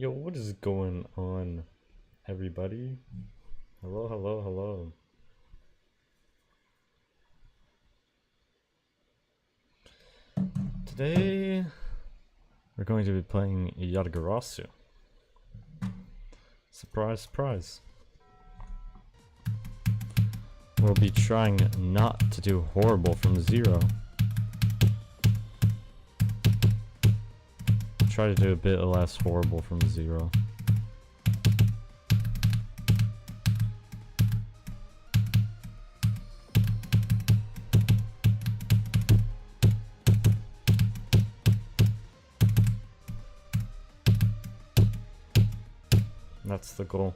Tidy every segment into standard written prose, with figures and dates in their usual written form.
Yo, what is going on, everybody? Hello, hello, hello. Today, we're going to be playing Yatagarasu. Surprise, surprise. We'll be trying not to do horrible from zero. Try to do a bit less horrible from zero. That's the goal.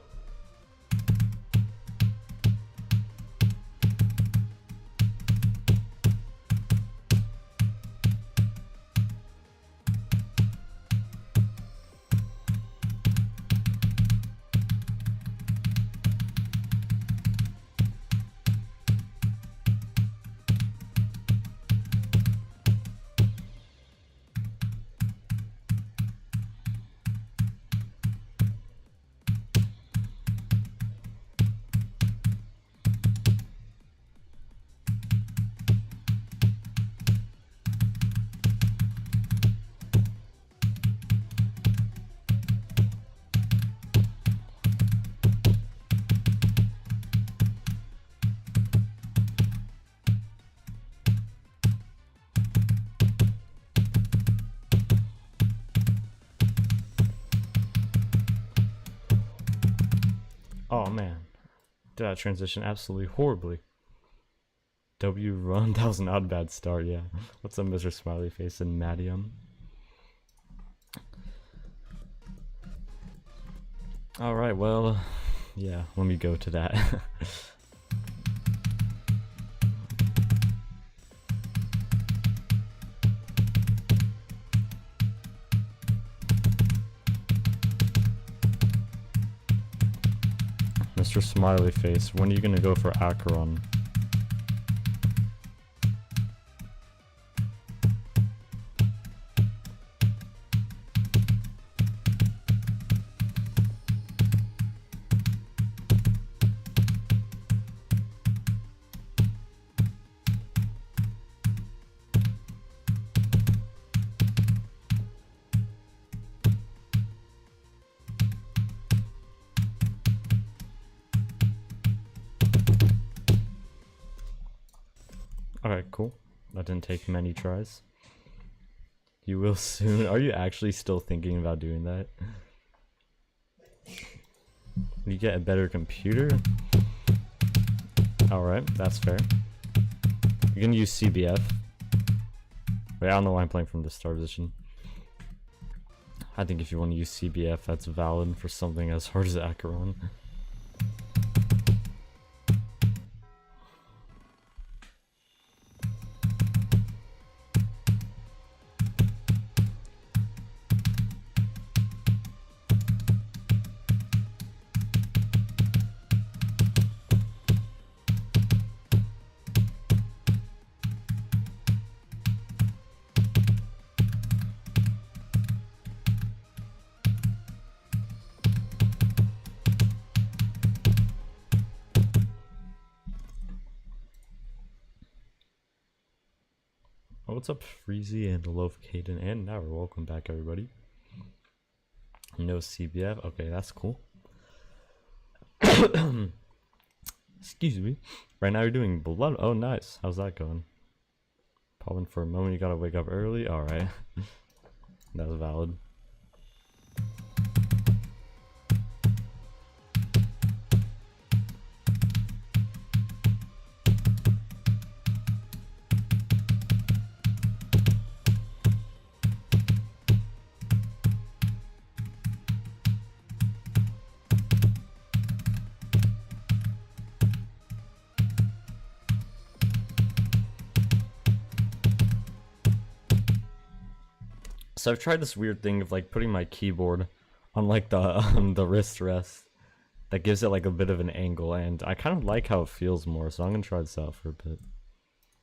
Oh man, did I transition absolutely horribly. W run, that was not a bad start, yeah. What's up, Mr. Smiley Face and Madium? Alright, well, yeah, let me go to that. Mr. Smiley Face, when are you gonna go for Acheron? Alright, cool. That didn't take many tries. You will soon. Are you actually still thinking about doing that? You get a better computer? Alright, that's fair. You're gonna use CBF. Wait, I don't know why I'm playing from the star position. I think if you want to use CBF, that's valid for something as hard as Acheron. Oh, what's up, Freezy and Loaf Caden and Naur? Welcome back, everybody. No CBF. Okay, that's cool. Excuse me. Right now you're doing blood. Oh, nice. How's that going? Popping for a moment. You gotta wake up early. All right. That was valid. So I've tried this weird thing of like putting my keyboard on like the wrist rest. That gives it like a bit of an angle, and I kind of like how it feels more, so I'm gonna try this out for a bit.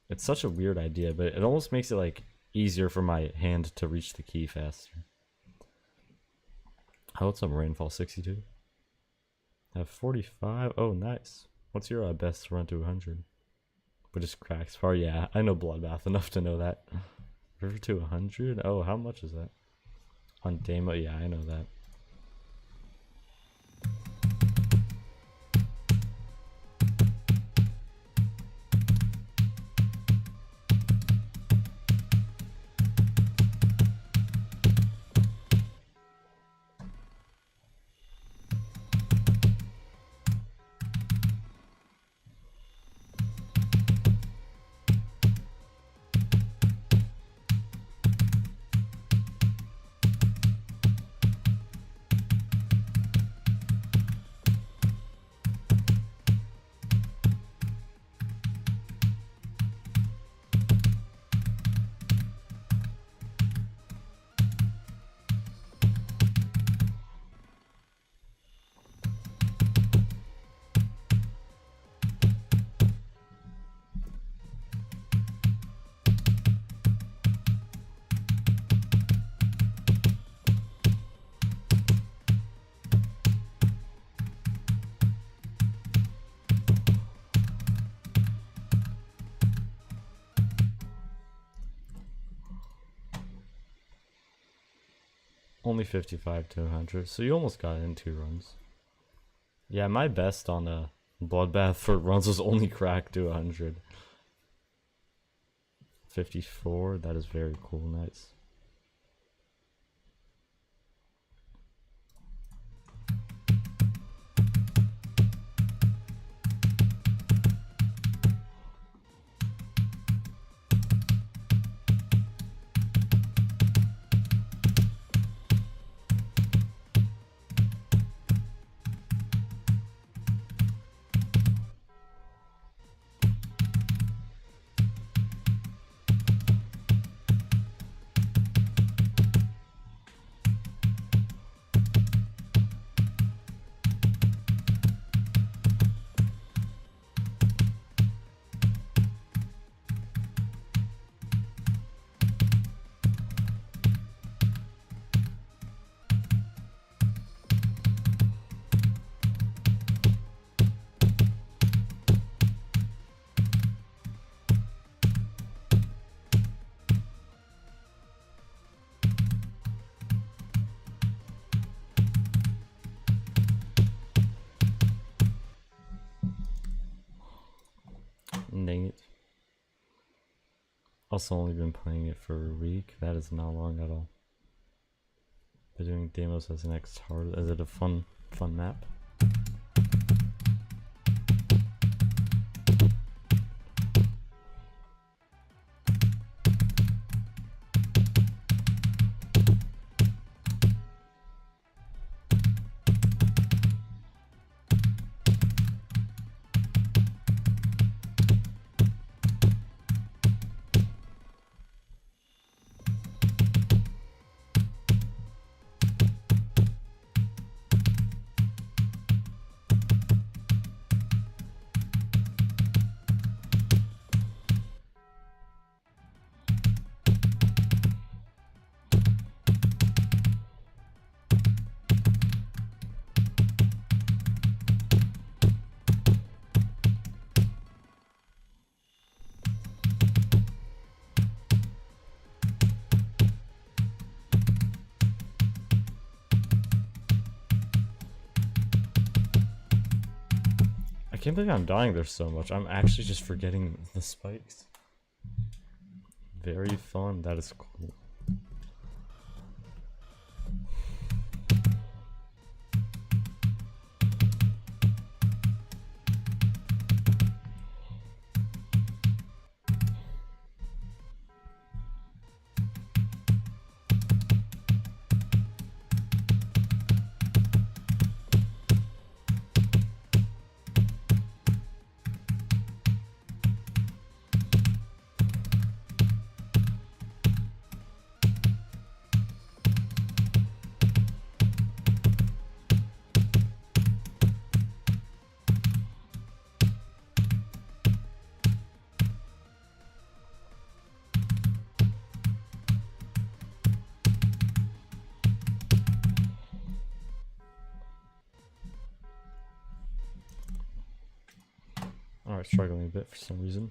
It's such a weird idea, but it almost makes it like easier for my hand to reach the key faster. Oh, what's up, Rainfall 62? I have 45. Oh, nice. What's your best run to 100? But just cracks far. Yeah, I know Bloodbath enough to know that. River to 100? Oh, how much is that? On Demo? Yeah, I know that. Only 55 to 100, so you almost got it in 2 runs. Yeah, my best on a Bloodbath for runs was only crack to 100. 54, that is very cool, nice. Dang it. Also only been playing it for a week. That is not long at all. But doing demos as an next hard. Is it a fun map? I can't believe I'm dying there so much. I'm actually just forgetting the spikes. Very fun. That is cool. are struggling a bit for some reason.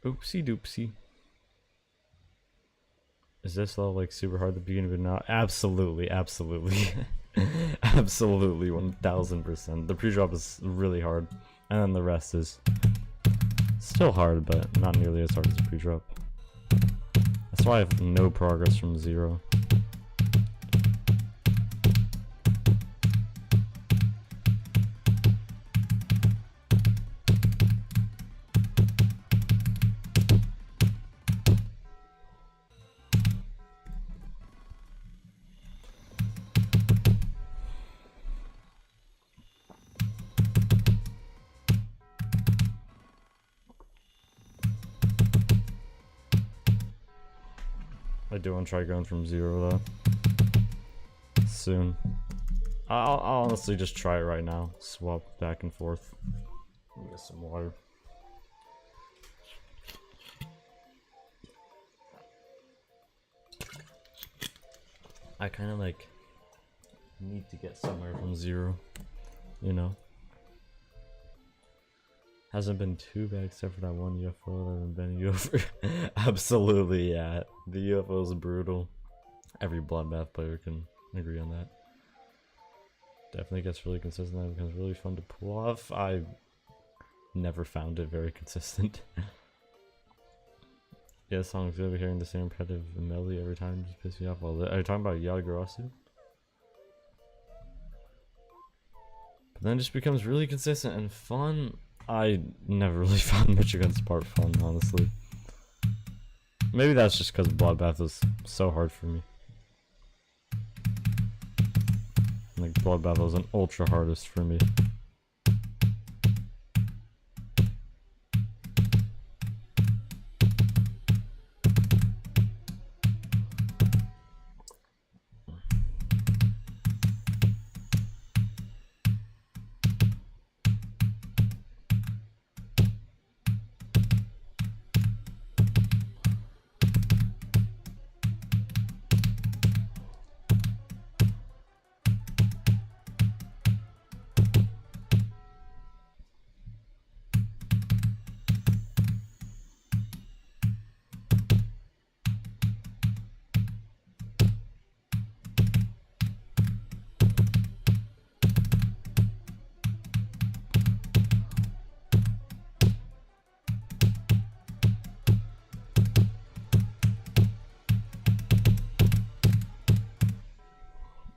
Oopsie doopsie. Is this level like super hard to begin with now? Absolutely, absolutely. Absolutely, 1000%. The pre-drop is really hard, and then the rest is still hard, but not nearly as hard as the pre-drop. That's why I have no progress from 0. I do want to try going from 0 though. Soon. I'll honestly just try it right now. Swap back and forth. Let me get some water. I kind of like need to get somewhere from 0, you know? Hasn't been too bad except for that one UFO that hasn't been a UFO. Absolutely, yeah. The UFO is brutal. Every Bloodbath player can agree on that. Definitely gets really consistent and becomes really fun to pull off. I never found it very consistent. Yeah, songs over hearing the same repetitive melody every time just piss me off. Well, are you talking about Yatagarasu? But then it just becomes really consistent and fun. I never really found Michigan's part fun, honestly. Maybe that's just because Bloodbath was so hard for me. Like, Bloodbath was an ultra hardest for me.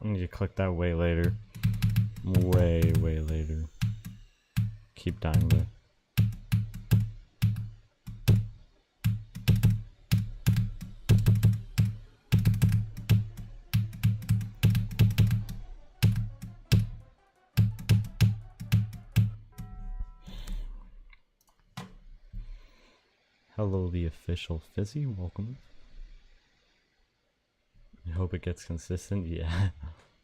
I need to click that way later. Way later. Keep dying there. Hello, the official Fizzy. Welcome. I hope it gets consistent. Yeah.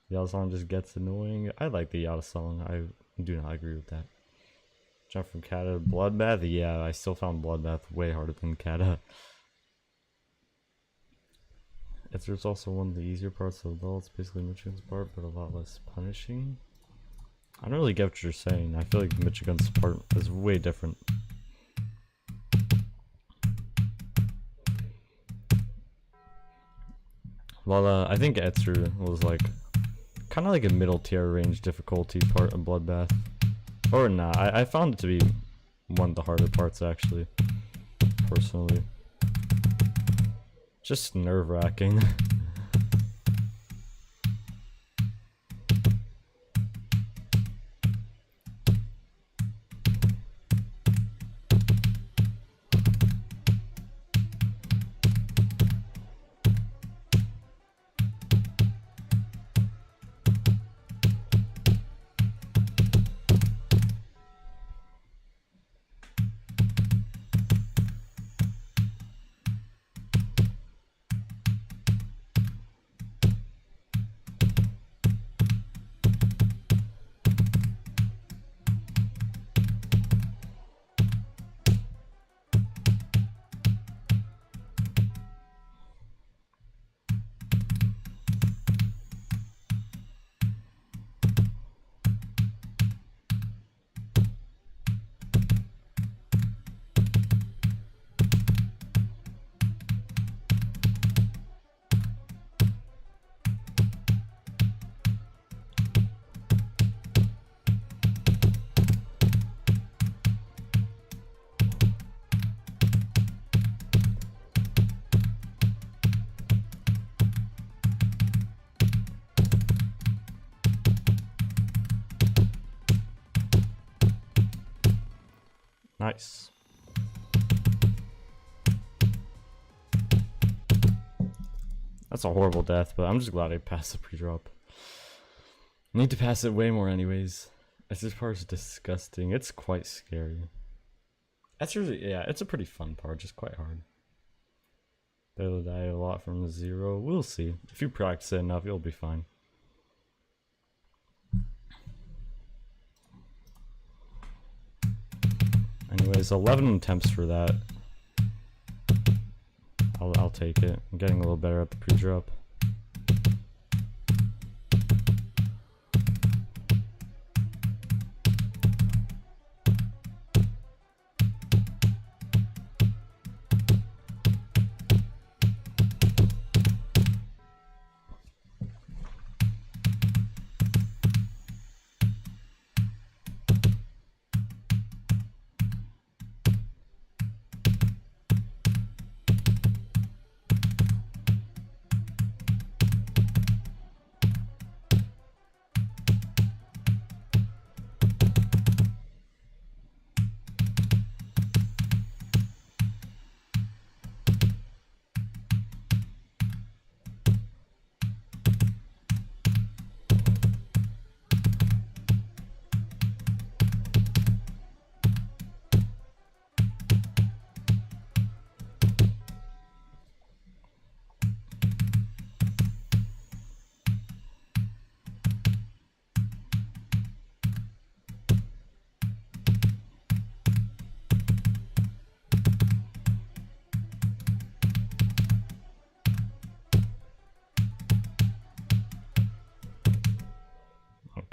The Yata song just gets annoying. I like the Yata song. I do not agree with that. Jump from Kata to Bloodbath. Yeah, I still found Bloodbath way harder than Kata. It's also one of the easier parts of the level. It's basically Michigan's part, but a lot less punishing. I don't really get what you're saying. I feel like Michigan's part is way different. Well, I think Etzer was like kind of like a middle tier range difficulty part of Bloodbath. Or not. I found it to be one of the harder parts, actually. Personally. Just nerve-wracking. Nice. That's a horrible death, but I'm just glad I passed the pre-drop. Need to pass it way more anyways. This part is disgusting. It's quite scary. That's really, yeah, it's a pretty fun part, just quite hard. They'll die a lot from 0. We'll see. If you practice it enough, you'll be fine. Anyways, 11 attempts for that. I'll take it. I'm getting a little better at the pre-drop.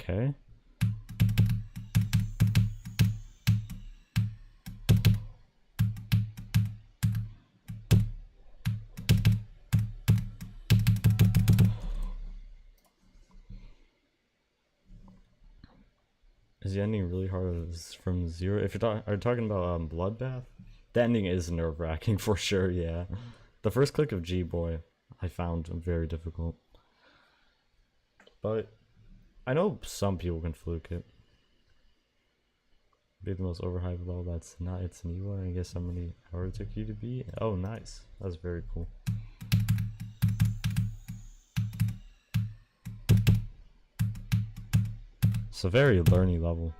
Okay. Is the ending really hard from 0? If you're are you talking about Bloodbath? The ending is nerve-wracking for sure, yeah. The first click of G-Boy I found very difficult. But I know some people can fluke it. Be the most overhyped of all, that's not it's an Ewa. I guess how many hours it took you to beat? Oh, nice. That's very cool. It's a very learning level.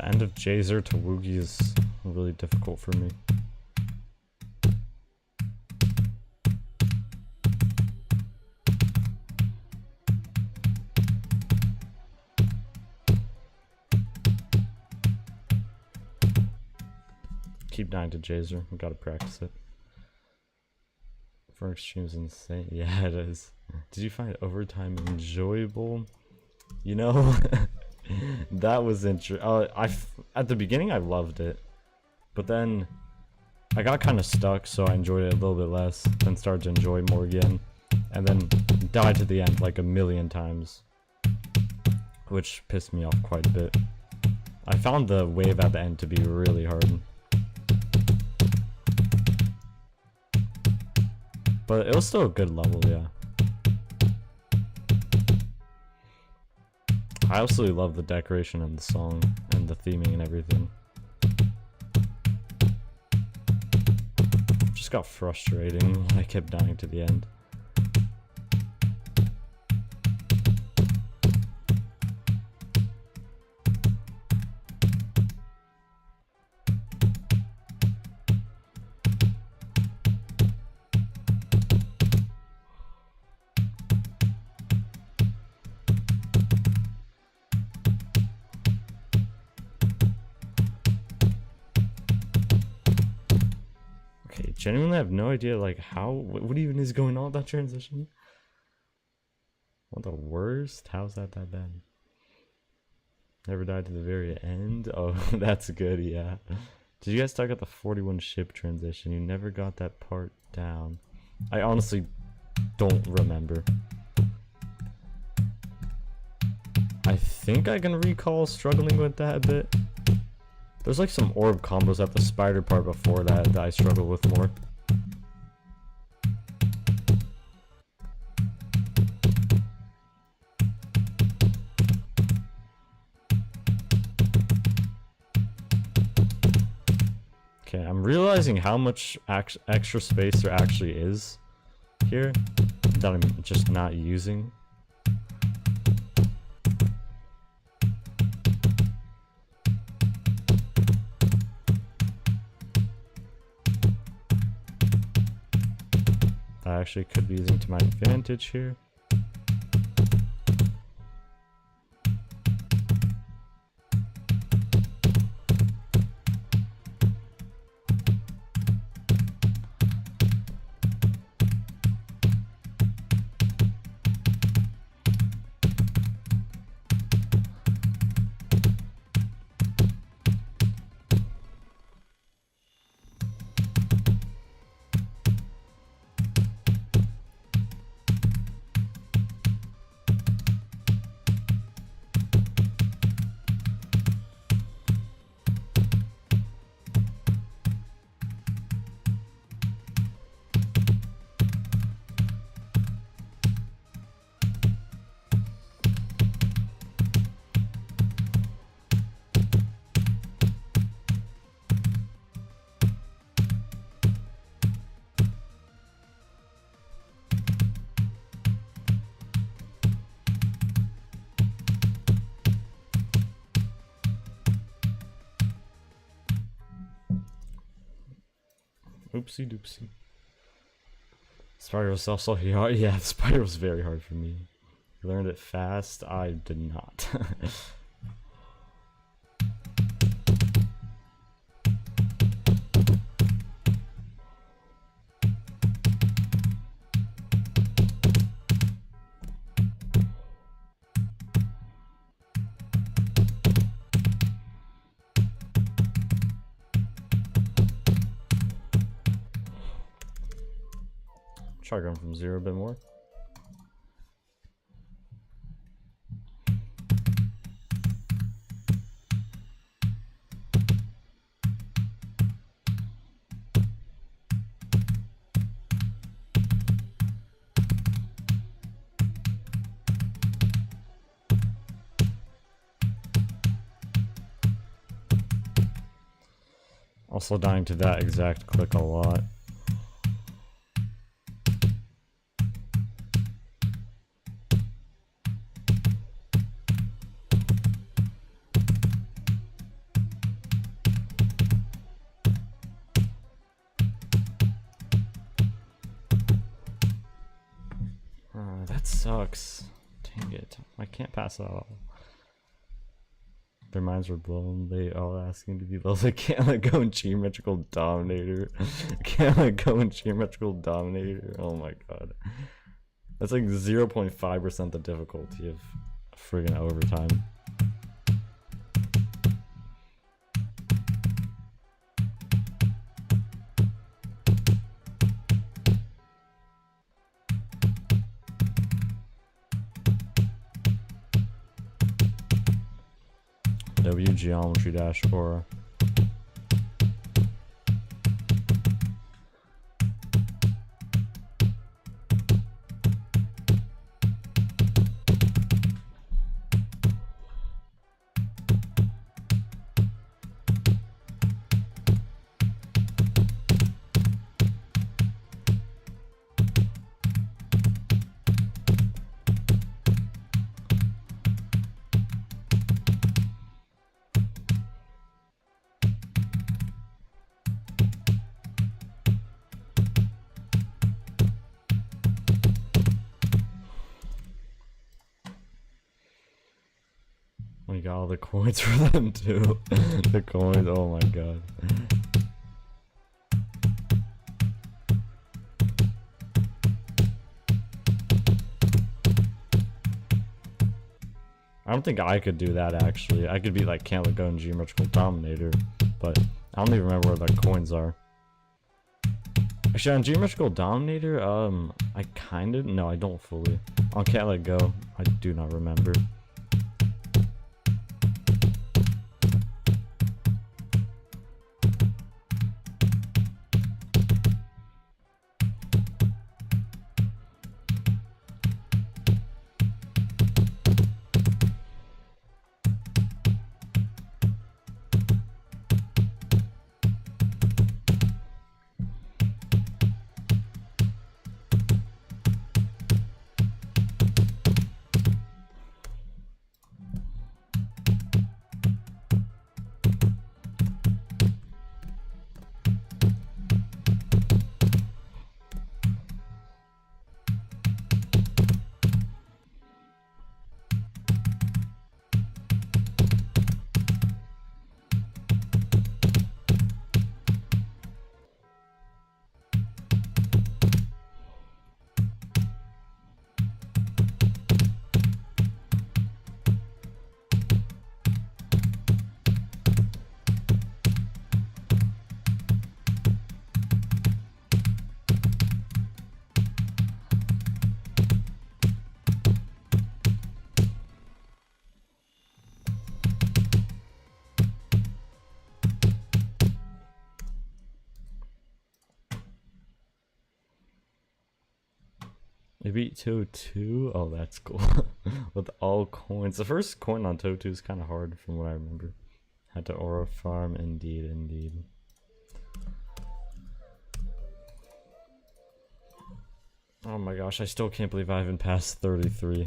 The end of Jazer to Woogie is really difficult for me. Keep dying to Jazer. We gotta practice it. For extreme's insane. Yeah, it is. Did you find overtime enjoyable? You know, that was interesting. At the beginning I loved it, but then I got kind of stuck, so I enjoyed it a little bit less. Then started to enjoy more again, and then died to the end like a million times, which pissed me off quite a bit. I found the wave at the end to be really hard. But it was still a good level, yeah. I absolutely love the decoration and the song and the theming and everything. Just got frustrating when I kept dying to the end. Genuinely have no idea like how what even is going on with that transition. What the worst? How's that bad? Never died to the very end. Oh, that's good. Yeah. Did you guys talk about the 41 ship transition? You never got that part down. I honestly don't remember. I think I can recall struggling with that a bit. There's like some orb combos at the spider part before that I struggle with more. Okay, I'm realizing how much extra space there actually is here that I'm just not using. I actually could be using to my advantage here. Oopsie doopsie. Spider was also hard. Yeah, the spider was very hard for me. You learned it fast. I did not. Try going from 0 a bit more. Also dying to that exact click a lot. sucks. Dang it. I can't pass it all. Their minds were blown. They all asking to be levels. I can't let go in geometrical dominator. Can't let go in geometrical dominator. Oh my god. That's like 0.5% the difficulty of friggin' overtime. W geometry dash aura. We got all the coins for them too. The coins, oh my god. I don't think I could do that actually. I could be like, can't let go in geometrical dominator, but I don't even remember where the coins are. Actually, on geometrical dominator, I kind of, no, I don't fully. On can't let go, I do not remember. They beat Toe2? Oh, that's cool. With all coins. The first coin on Toe2 is kind of hard from what I remember. Had to aura farm, indeed, indeed. Oh my gosh, I still can't believe I haven't passed 33.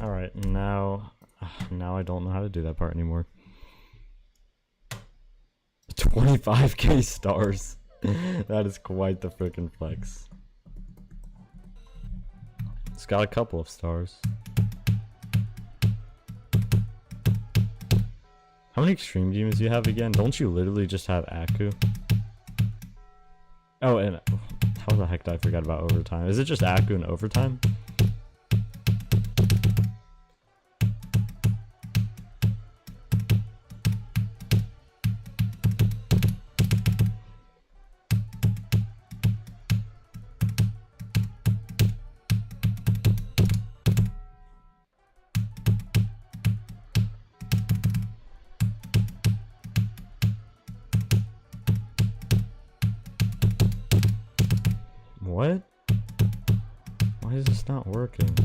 Alright, now I don't know how to do that part anymore. 25k stars. That is quite the frickin' flex. It's got a couple of stars. How many extreme demons do you have again? Don't you literally just have Aku? Oh, and how the heck did I forget about overtime? Is it just Aku and overtime? What? Why is this not working?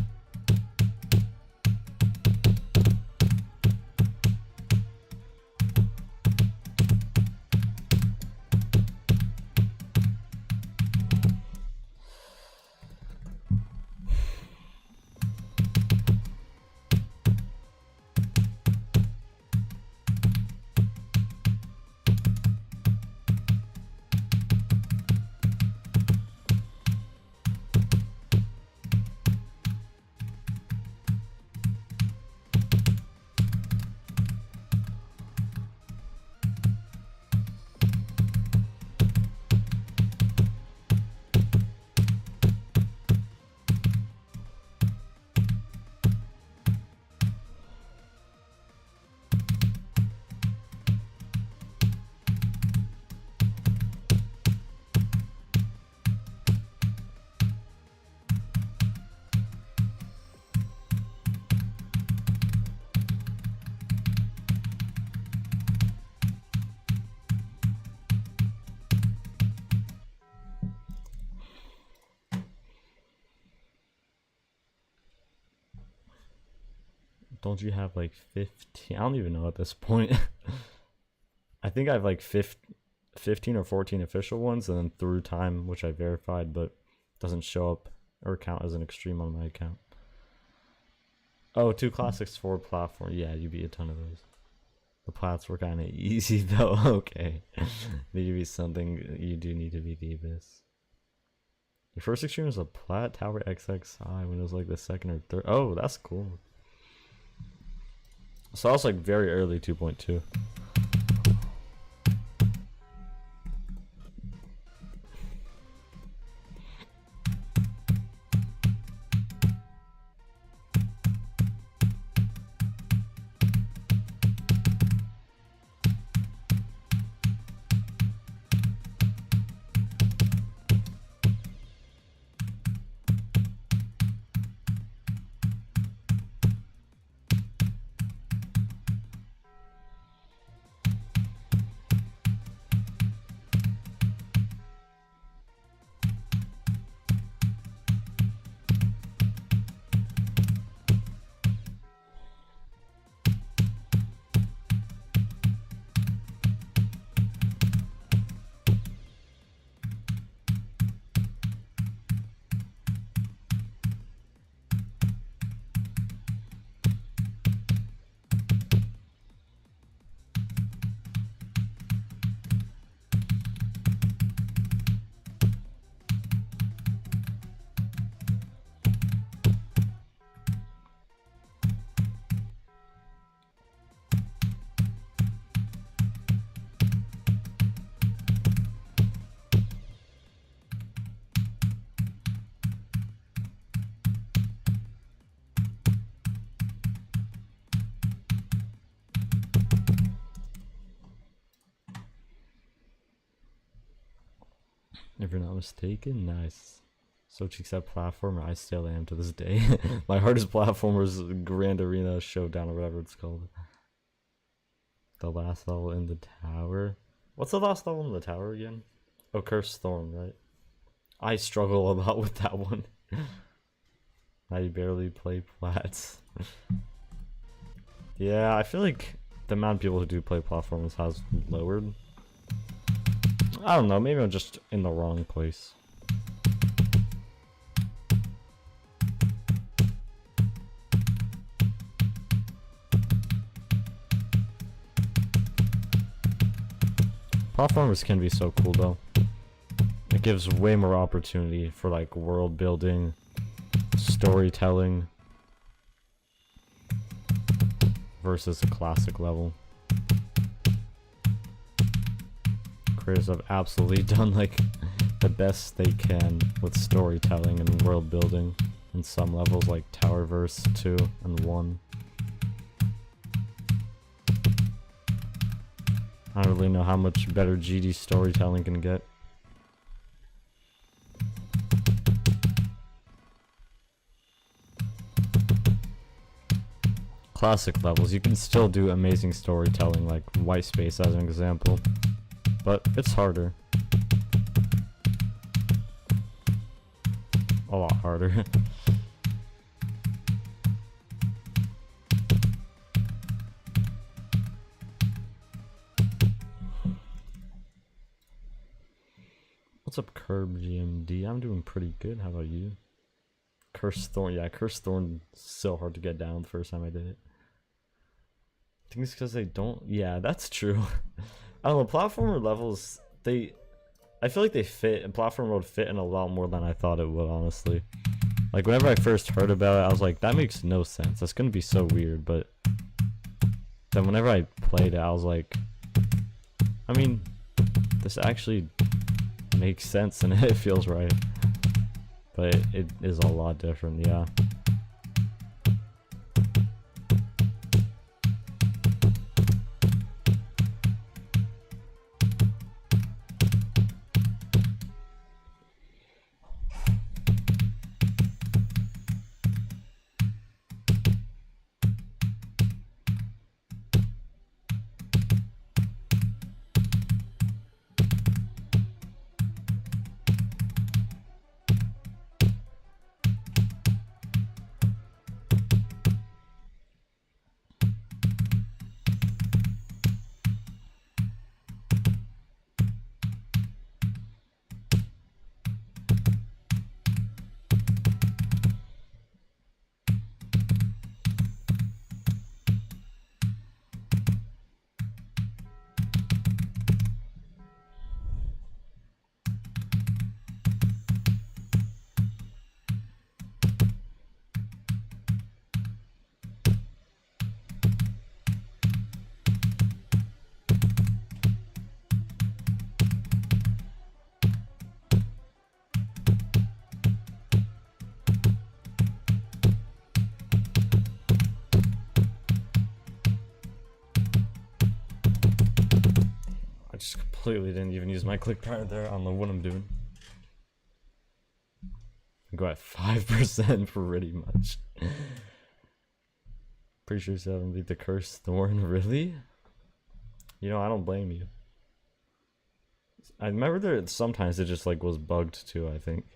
Don't you have like 15? I don't even know at this point. I think I have like 15 or 14 official ones, and then through time, which I verified, but doesn't show up or count as an extreme on my account. Oh, 2 classics, 4 platform. Yeah, you beat a ton of those. The plats were kind of easy though. Okay. Maybe something you do need to beat the Abyss. Your first extreme was a plat tower XXI when it was like the second or third. Oh, that's cool. So I was like very early 2.2. If you're not mistaken, nice. So to accept platformer, I still am to this day. My hardest platformer is Grand Arena Showdown or whatever it's called. The last level in the tower. What's the last level in the tower again? Oh, Cursed Thorn, right? I struggle a lot with that one. I barely play plats. Yeah, I feel like the amount of people who do play platformers has lowered. I don't know, maybe I'm just in the wrong place. Platformers can be so cool though. It gives way more opportunity for like world building, story storytelling versus a classic level. Creators have absolutely done like the best they can with storytelling and world building in some levels, like Towerverse 2 and 1. I don't really know how much better GD storytelling can get. Classic levels, you can still do amazing storytelling, like White Space as an example, but it's harder. A lot harder. What's up, Curb GMD? I'm doing pretty good. How about you? Cursed Thorn. Yeah, Cursed Thorn so hard to get down the first time I did it. I think it's because they don't. Yeah, that's true. I don't know. Platformer levels, I feel like they fit, and platform would fit in a lot more than I thought it would, honestly. Like, whenever I first heard about it, I was like, that makes no sense. That's gonna be so weird, but then whenever I played it, I was like, I mean, this actually makes sense and it feels right. But it is a lot different, yeah. I just completely didn't even use my click right there on the what I'm doing. I go at 5% pretty much. Pretty sure 7 beat the Cursed Thorn, really? You know, I don't blame you. I remember there sometimes it just like was bugged too, I think.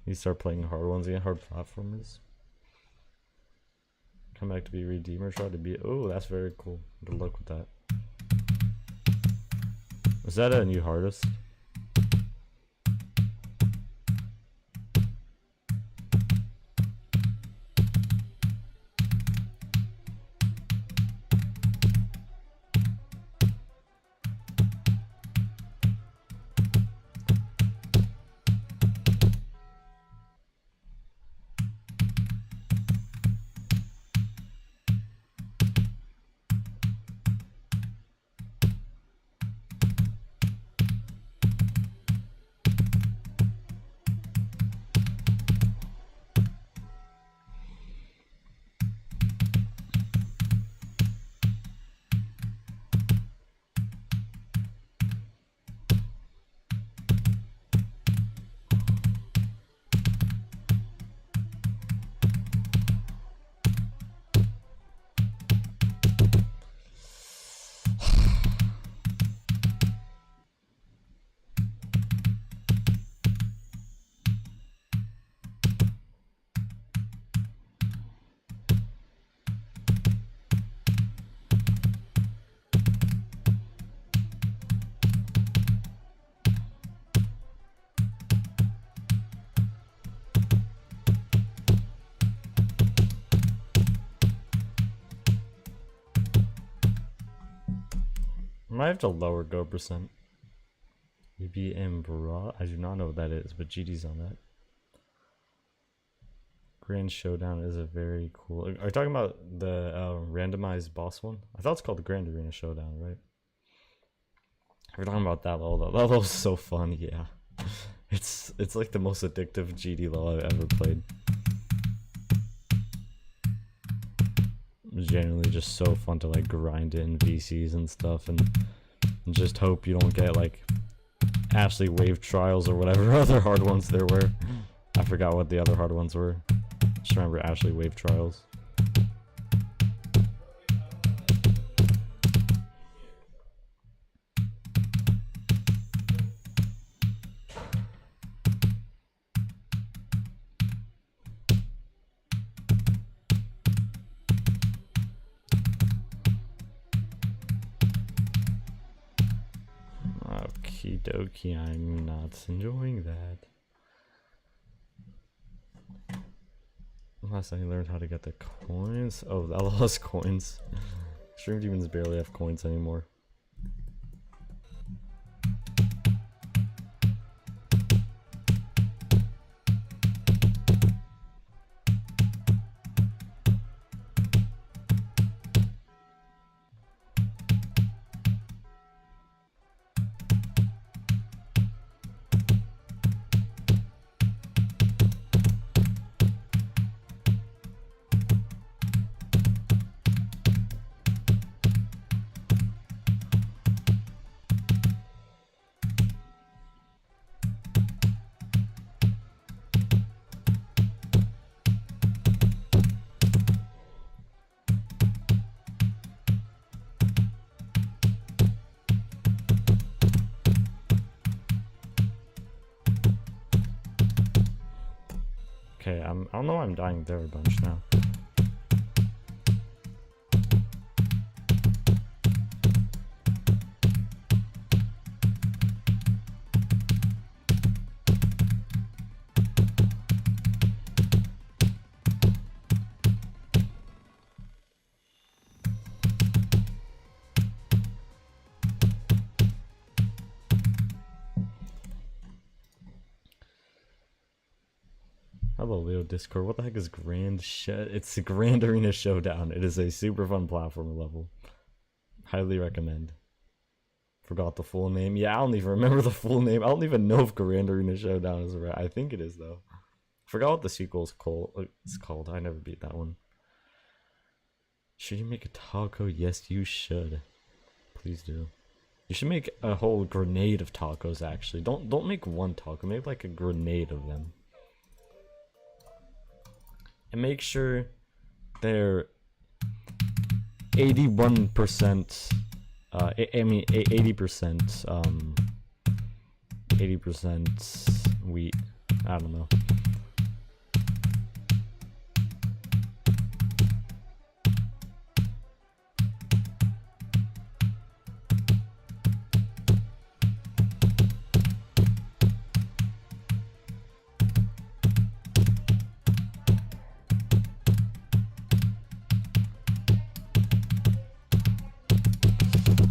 You start playing hard ones again, hard platformers. Come back to be Redeemer, try to be. Oh, that's very cool. Good luck with that. Was that a new hardest? I might have to lower go percent. EBM bra. I do not know what that is, but GD's on that. Grand Showdown is a very cool. Are you talking about the randomized boss one? I thought it's called the Grand Arena Showdown, right? We're talking about that level. That level is so fun. Yeah, it's like the most addictive GD level I've ever played. It's genuinely just so fun to like grind in VCs and stuff, and just hope you don't get like Ashley Wave Trials or whatever other hard ones there were. I forgot what the other hard ones were. Just remember Ashley Wave Trials. Okie dokie, I'm not enjoying that. Last I learned how to get the coins. Oh, I lost coins. Stream demons barely have coins anymore. Okay, I don't know why I'm dying there a bunch now. Hello, Leo Discord. What the heck is It's the Grand Arena Showdown. It is a super fun platformer level. Highly recommend. Forgot the full name. Yeah, I don't even remember the full name. I don't even know if Grand Arena Showdown is right. I think it is, though. Forgot what the sequel's called. It's called. I never beat that one. Should you make a taco? Yes, you should. Please do. You should make a whole grenade of tacos, actually. Don't make one taco. Make like a grenade of them. And make sure they're 81%, I mean 80%, 80% wheat. I don't know.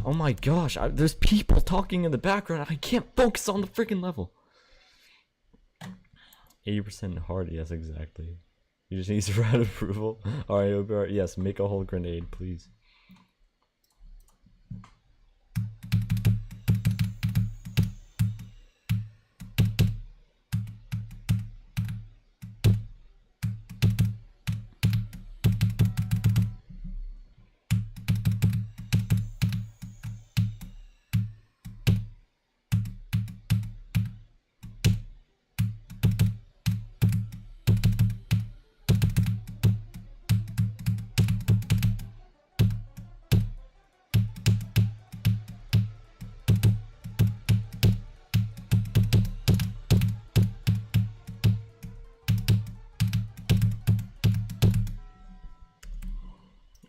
Oh my gosh, there's people talking in the background. I can't focus on the freaking level. 80% hard, yes, exactly. You just need to write approval. Alright, yes, make a whole grenade, please.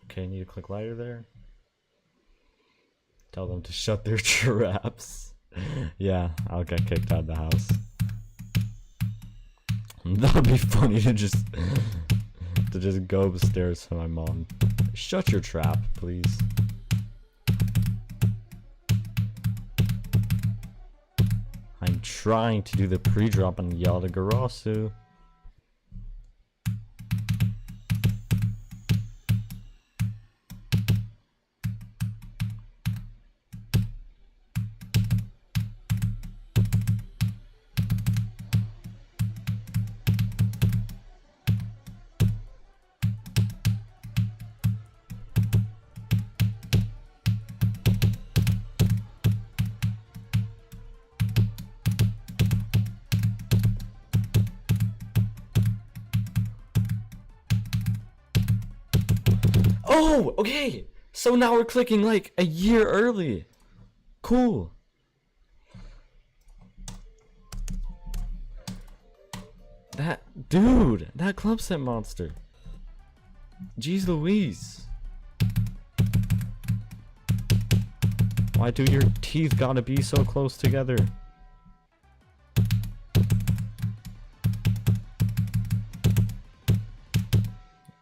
Okay, need to click lighter there. Tell them to shut their traps. Yeah, I'll get kicked out of the house. That would be funny to just go upstairs to my mom. Shut your trap, please. I'm trying to do the pre-drop on Yatagarasu. Oh, okay. So now we're clicking like a year early. Cool. Dude, that club set monster. Jeez Louise. Why do your teeth gotta be so close together?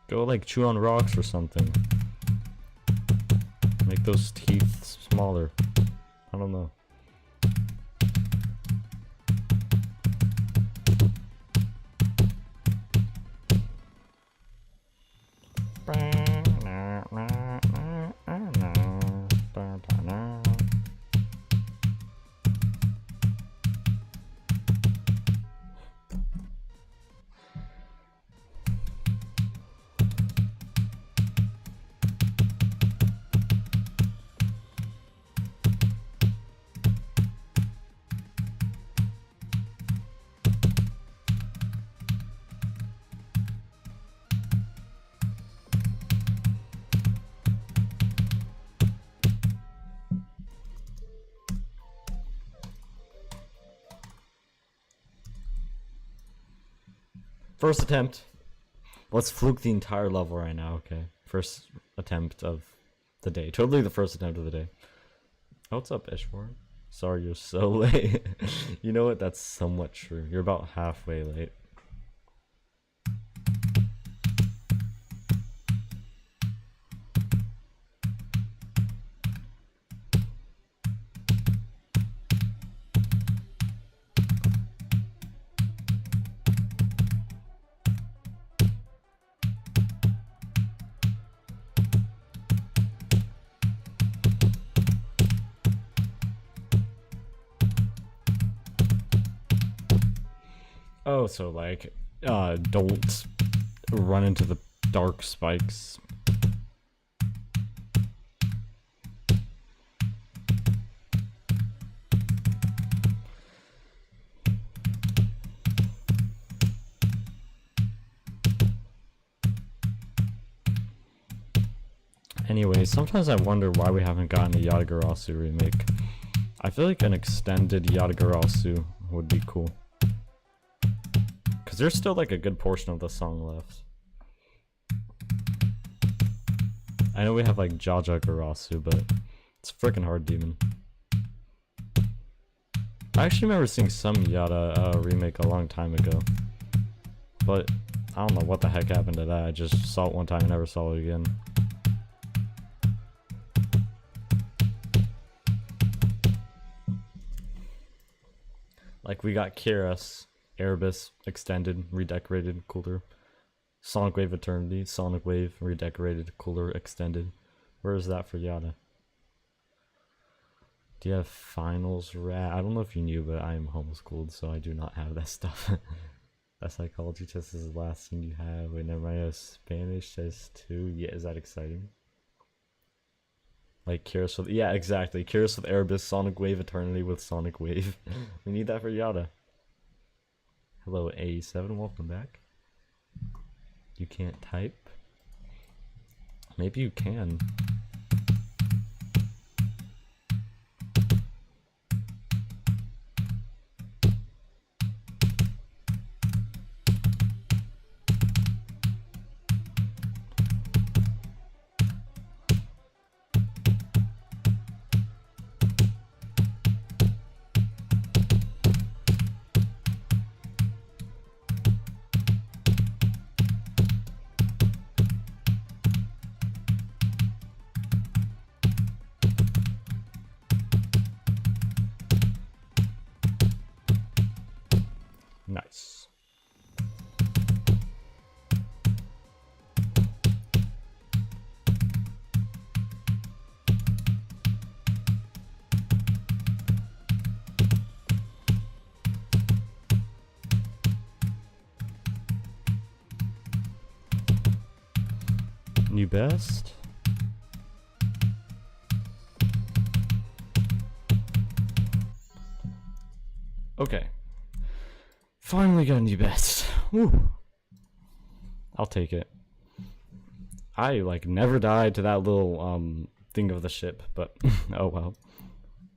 Go like chew on rocks or something. Make those teeth smaller. I don't know. First attempt. Let's fluke the entire level right now, okay? First attempt of the day. Totally the first attempt of the day. Oh, what's up, Ishwar? Sorry you're so late. You know what? That's somewhat true. You're about halfway late. Oh, so like, don't run into the dark spikes. Anyway, sometimes I wonder why we haven't gotten a Yatagarasu remake. I feel like an extended Yatagarasu would be cool. Because there's still like a good portion of the song left. I know we have like Yatagarasu, but it's a freaking hard demon. I actually remember seeing some Yata remake a long time ago. But I don't know what the heck happened to that. I just saw it one time and never saw it again. Like we got Kira's Erebus extended, redecorated, cooler. Sonic Wave Eternity, Sonic Wave redecorated, cooler, extended. Where is that for Yata? Do you have finals rat? I don't know if you knew, but I am homeschooled, so I do not have that stuff. That psychology test is the last thing you have. Wait, never mind. I have Spanish test too. Yeah, is that exciting? Like Kyrus with, yeah, exactly. Kyrus with Erebus, Sonic Wave Eternity with Sonic Wave. We need that for Yata. Hello, A7, welcome back. You can't type? Maybe you can. Nice. New best? Okay. Finally got a new best. Woo. I'll take it. I like never died to that little thing of the ship, but oh well.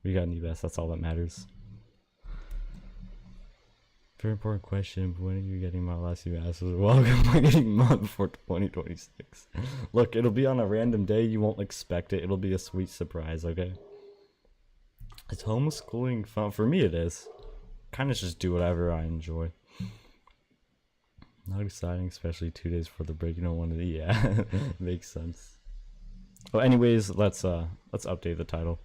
We got an EBS, that's all that matters. Very important question, but when are you getting my last EBS? Welcome, I'm getting month before 2026. Look, it'll be on a random day, you won't expect it. It'll be a sweet surprise, okay? Is homeschooling fun? For me it is. Kind of just do whatever I enjoy. Not exciting, especially 2 days before the break. You don't want to. Yeah, makes sense. Well, anyways, let's update the title.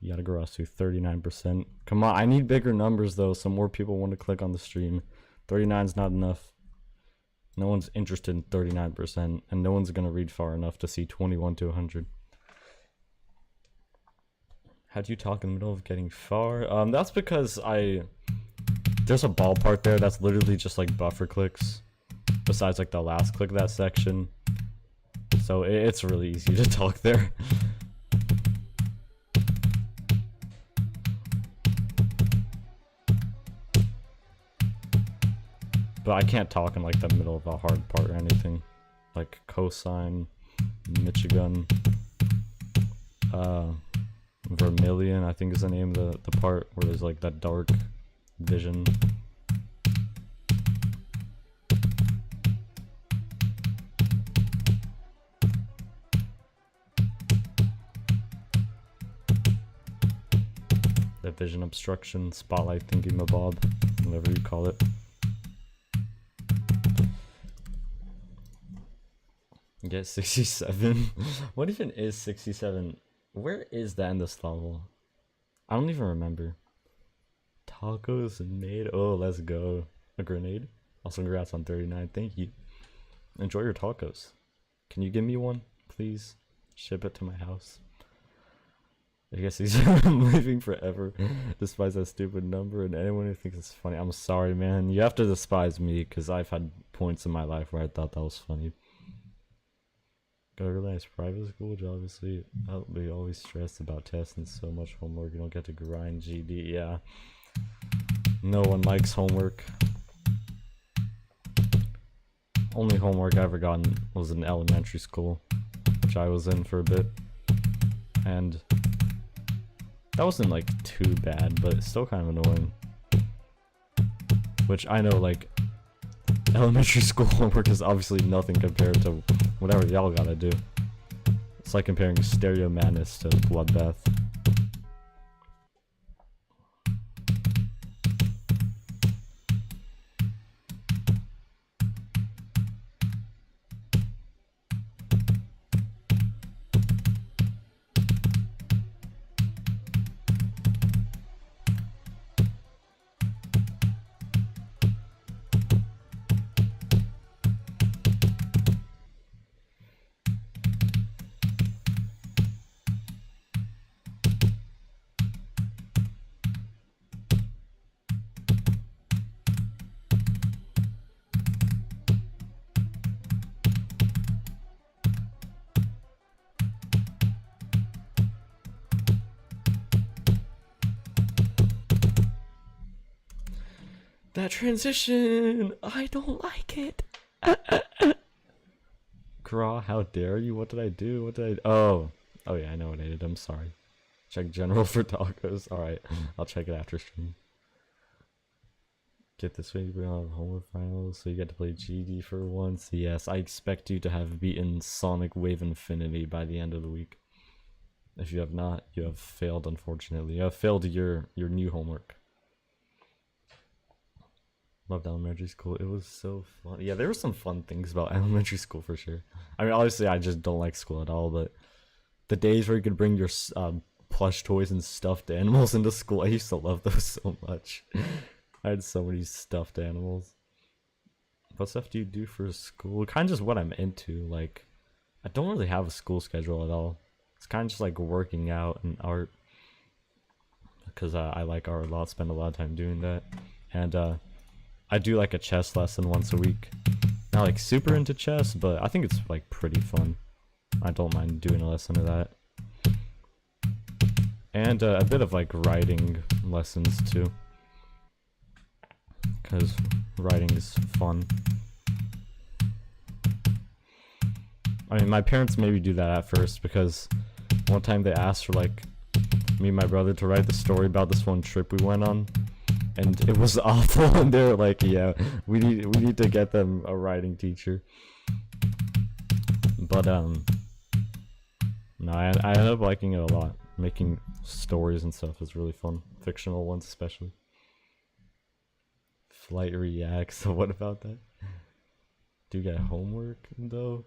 Yatagarasu 39%. Come on, I need bigger numbers though, so more people want to click on the stream. 39 is not enough. No one's interested in 39%, and no one's gonna read far enough to see 21 to 100. How do you talk in the middle of getting far? That's because there's a ball part there that's literally just like buffer clicks, besides like the last click of that section. So it's really easy to talk there. But I can't talk in like the middle of a hard part or anything. Like cosine, Michigan, Vermilion, I think is the name of the part where there's like that dark vision. The vision obstruction, spotlight thingamabob, whatever you call it. Get 67. What even is 67? Where is that in this level? I don't even remember. Tacos and made. Oh, let's go. A grenade. Also, congrats on 39. Thank you. Enjoy your tacos. Can you give me one, please? Ship it to my house. I guess I'm living forever. Despise that stupid number, and anyone who thinks it's funny, I'm sorry, man. You have to despise me because I've had points in my life where I thought that was funny. Got a really nice private school, which obviously I'll be always stressed about tests and so much homework. You don't get to grind GD. Yeah. No one likes homework. Only homework I ever gotten was in elementary school, which I was in for a bit. And that wasn't like too bad, but it's still kind of annoying. Which I know, like, elementary school homework is obviously nothing compared to whatever y'all gotta do. It's like comparing Stereo Madness to Bloodbath. That transition! I don't like it! Graw, how dare you? What did I do? What did I... Oh yeah, I know what I did. I'm sorry. Check general for tacos. Alright, I'll check it after stream. Get this way, we don't have homework finals, so you get to play GD for once. Yes, I expect you to have beaten Sonic Wave Infinity by the end of the week. If you have not, you have failed, unfortunately. You have failed your new homework. Loved elementary school. It was so fun. Yeah, there were some fun things about elementary school for sure. I mean, obviously, I just don't like school at all, but the days where you could bring your plush toys and stuffed animals into school, I used to love those so much. I had so many stuffed animals. What stuff do you do for school? Kind of just what I'm into. Like, I don't really have a school schedule at all. It's kind of just like working out and art. Because I like art a lot, spend a lot of time doing that. And, I do like a chess lesson once a week. Not like super into chess, but I think it's like pretty fun. I don't mind doing a lesson of that. And a bit of like writing lessons too. Because writing is fun. I mean, my parents maybe do that at first because one time they asked for like me and my brother to write the story about this one trip we went on, and it was awful. And they're like, "Yeah, we need to get them a writing teacher." But no, I ended up liking it a lot. Making stories and stuff is really fun, fictional ones especially. Flight reacts. So what about that? Do you get homework though?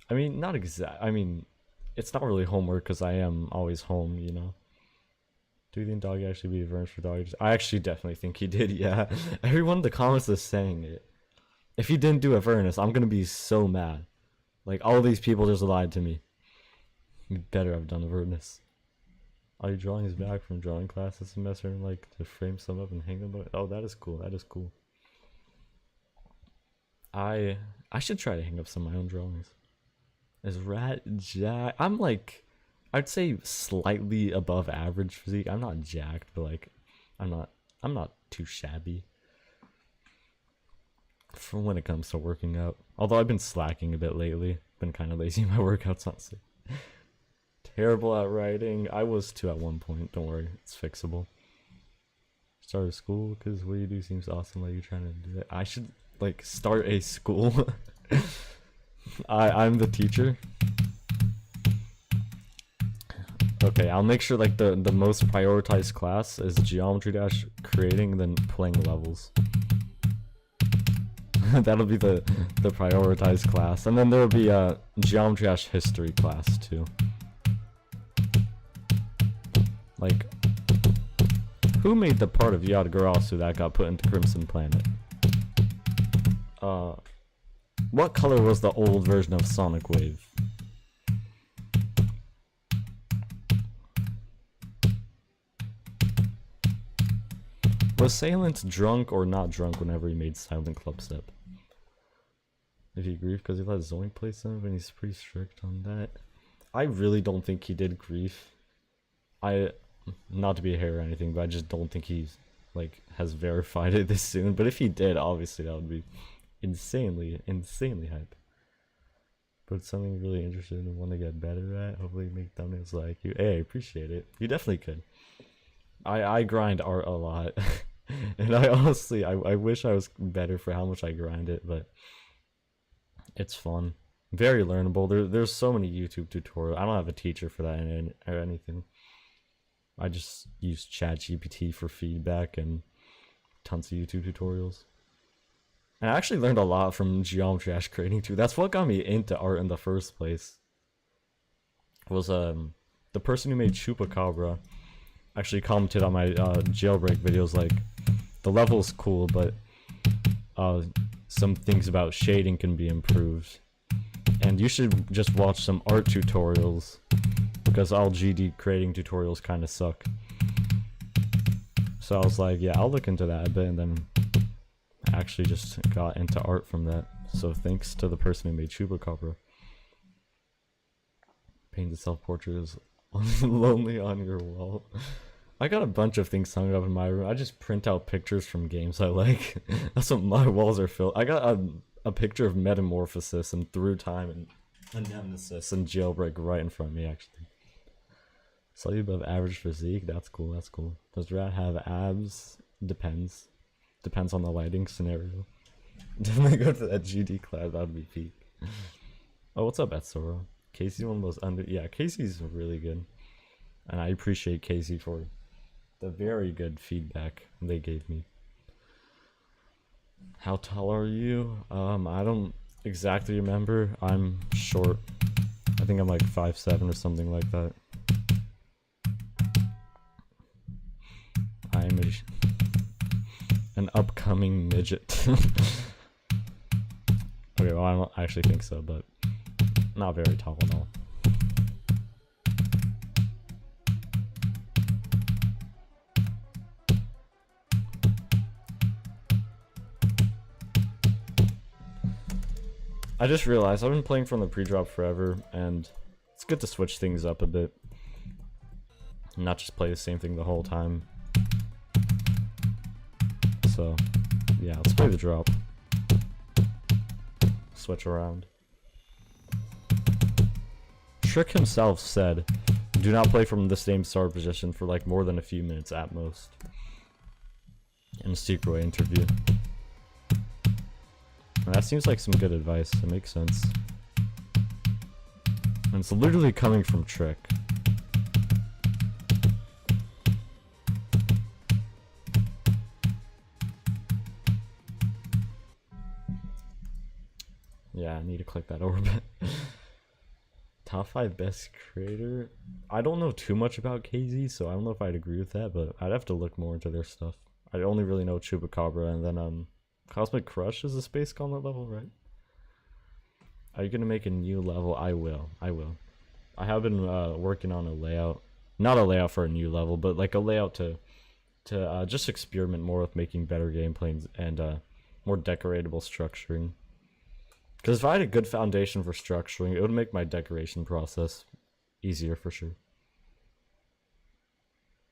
I mean, not exact. I mean, it's not really homework because I am always home, you know. Do you think dog actually beat Avernus for dog? I actually definitely think he did. Yeah, everyone in the comments is saying it. If he didn't do Avernus, I'm gonna be so mad. Like all these people just lied to me. You better have done Avernus. Are you drawing his back from drawing class this semester and like to frame some up and hang them up? Oh, that is cool. That is cool. I should try to hang up some of my own drawings. Is Rat Jack? I'm like, I'd say slightly above average physique. I'm not jacked, but like, I'm not too shabby. For when it comes to working out. Although I've been slacking a bit lately. Been kind of lazy in my workouts, honestly. Terrible at writing. I was too at one point. Don't worry, it's fixable. Start a school because what you do seems awesome. Like you're trying to do that. I should like start a school. I'm the teacher. Okay, I'll make sure like the most prioritized class is geometry dash creating, then playing levels. That'll be the prioritized class, and then there'll be a geometry dash history class too. Like, who made the part of Yatagarasu that got put into Crimson Planet? What color was the old version of Sonic Wave? Was Salient drunk or not drunk whenever he made Silent Club Step? Did he grief because he let Zoink play some and he's pretty strict on that? I really don't think he did grief. Not to be a hater or anything, but I just don't think he's like has verified it this soon. But if he did, obviously that would be insanely hype. But it's something really interesting and want to get better at. Hopefully make thumbnails like you. Hey, I appreciate it. You definitely could. I grind art a lot. And I honestly I wish I was better for how much I grind it, but it's fun. Very learnable. There's so many YouTube tutorials. I don't have a teacher for that or anything. I just use ChatGPT for feedback and tons of YouTube tutorials. And I actually learned a lot from Geometry Dash creating too. That's what got me into art in the first place. Was the person who made Chupacabra actually commented on my jailbreak videos like, the level is cool, but some things about shading can be improved. And you should just watch some art tutorials, because all GD creating tutorials kind of suck. So I was like, yeah, I'll look into that a bit, and then I actually just got into art from that. So thanks to the person who made Chupacabra. Painted self-portrait is lonely on your wall. I got a bunch of things hung up in my room. I just print out pictures from games I like. That's what my walls are filled. I got a picture of Metamorphosis and Through Time and Nemesis and Jailbreak right in front of me, actually. Slightly above average physique. That's cool. That's cool. Does Rat have abs? Depends. Depends on the lighting scenario. Definitely go to that GD class. That would be peak. Oh, what's up, Etsoro? Casey's one of those under. Yeah, Casey's really good. And I appreciate Casey for the very good feedback they gave me. How tall are you? I don't exactly remember. I'm short. I think I'm like 5'7" or something like that. I'm an upcoming midget. Okay, well I don't actually think so, but not very tall at all. I just realized I've been playing from the pre-drop forever, and it's good to switch things up a bit. Not just play the same thing the whole time. So, yeah, let's play the drop. Switch around. Trick himself said, do not play from the same start position for like more than a few minutes at most. In a secret way interview. And that seems like some good advice. It makes sense. And it's literally coming from Trick. Yeah, I need to click that orbit. Top 5 best creator? I don't know too much about KZ, so I don't know if I'd agree with that, but I'd have to look more into their stuff. I only really know Chupacabra, and then Cosmic Crush is a Space Gauntlet level, right? Are you gonna make a new level? I will. I have been working on a layout. Not a layout for a new level, but like a layout to just experiment more with making better gameplays and more decoratable structuring. Because if I had a good foundation for structuring, it would make my decoration process easier for sure.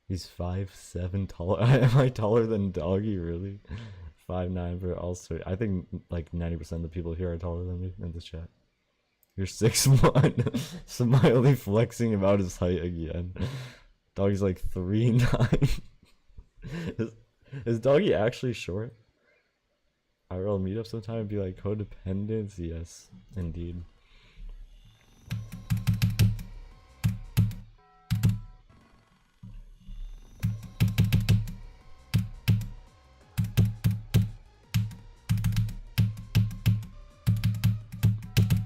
He's 5'7" taller. Am I taller than Doggy, really? 5'9", but also I think like 90% of the people here are taller than me in this chat. You're 6'1". Smiley flexing about his height again. Doggy's like 3'9". Is Doggy actually short? IRL meet up sometime and be like codependence? Yes, indeed.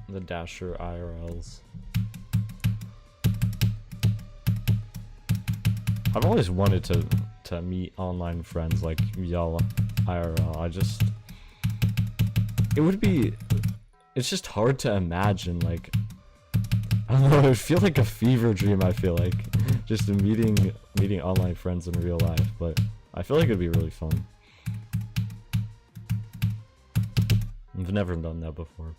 The Dasher IRLs. I've always wanted to meet online friends like y'all IRL. It's just hard to imagine, like, I don't know, it would feel like a fever dream, I feel like, just meeting online friends in real life, but I feel like it'd be really fun. I've never done that before.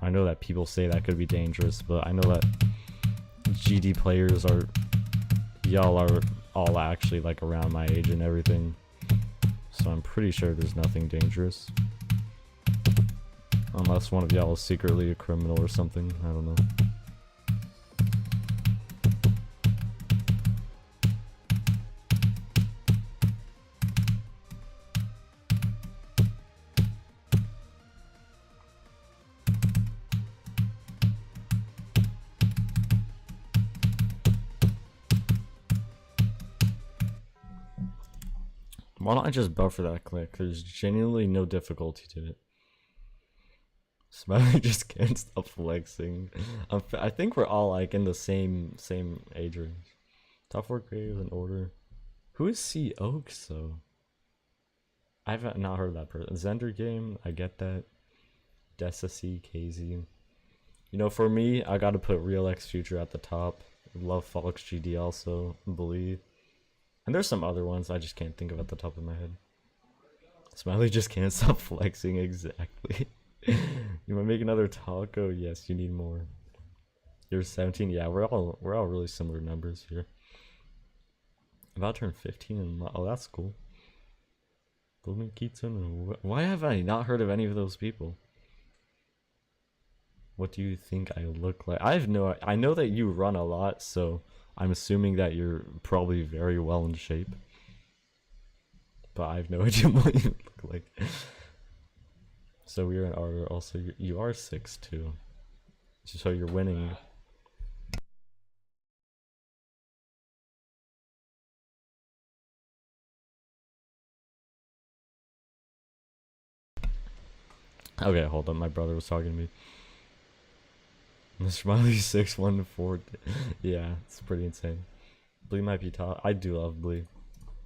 I know that people say that could be dangerous, but I know that GD players y'all are all actually like around my age and everything, so I'm pretty sure there's nothing dangerous, unless one of y'all is secretly a criminal or something. I don't know. Why don't I just buffer that click? There's genuinely no difficulty to it. Smiley just can't stop flexing. I think we're all like in the same age range. Top 4 creators in order. Who is C Oaks though? I've not heard that person. Zender Game, I get that. Dessa C, KZ. You know, for me, I gotta put Real X Future at the top. Love Fox GD also. Believe. And there's some other ones I just can't think of at the top of my head. Smiley just can't stop flexing, exactly. You wanna make another taco? Yes, you need more. You're 17? Yeah, we're all really similar numbers here. About to turn 15 and oh, that's cool. Blooming Keaton, why have I not heard of any of those people? What do you think I look like? I know that you run a lot, so I'm assuming that you're probably very well in shape. But I have no idea what you look like. So we're in order. Also, you are 6'2". So you're winning. Okay, hold on. My brother was talking to me. Mr. Miley's 6'1", yeah, it's pretty insane. Blee might be top. I do love Blee.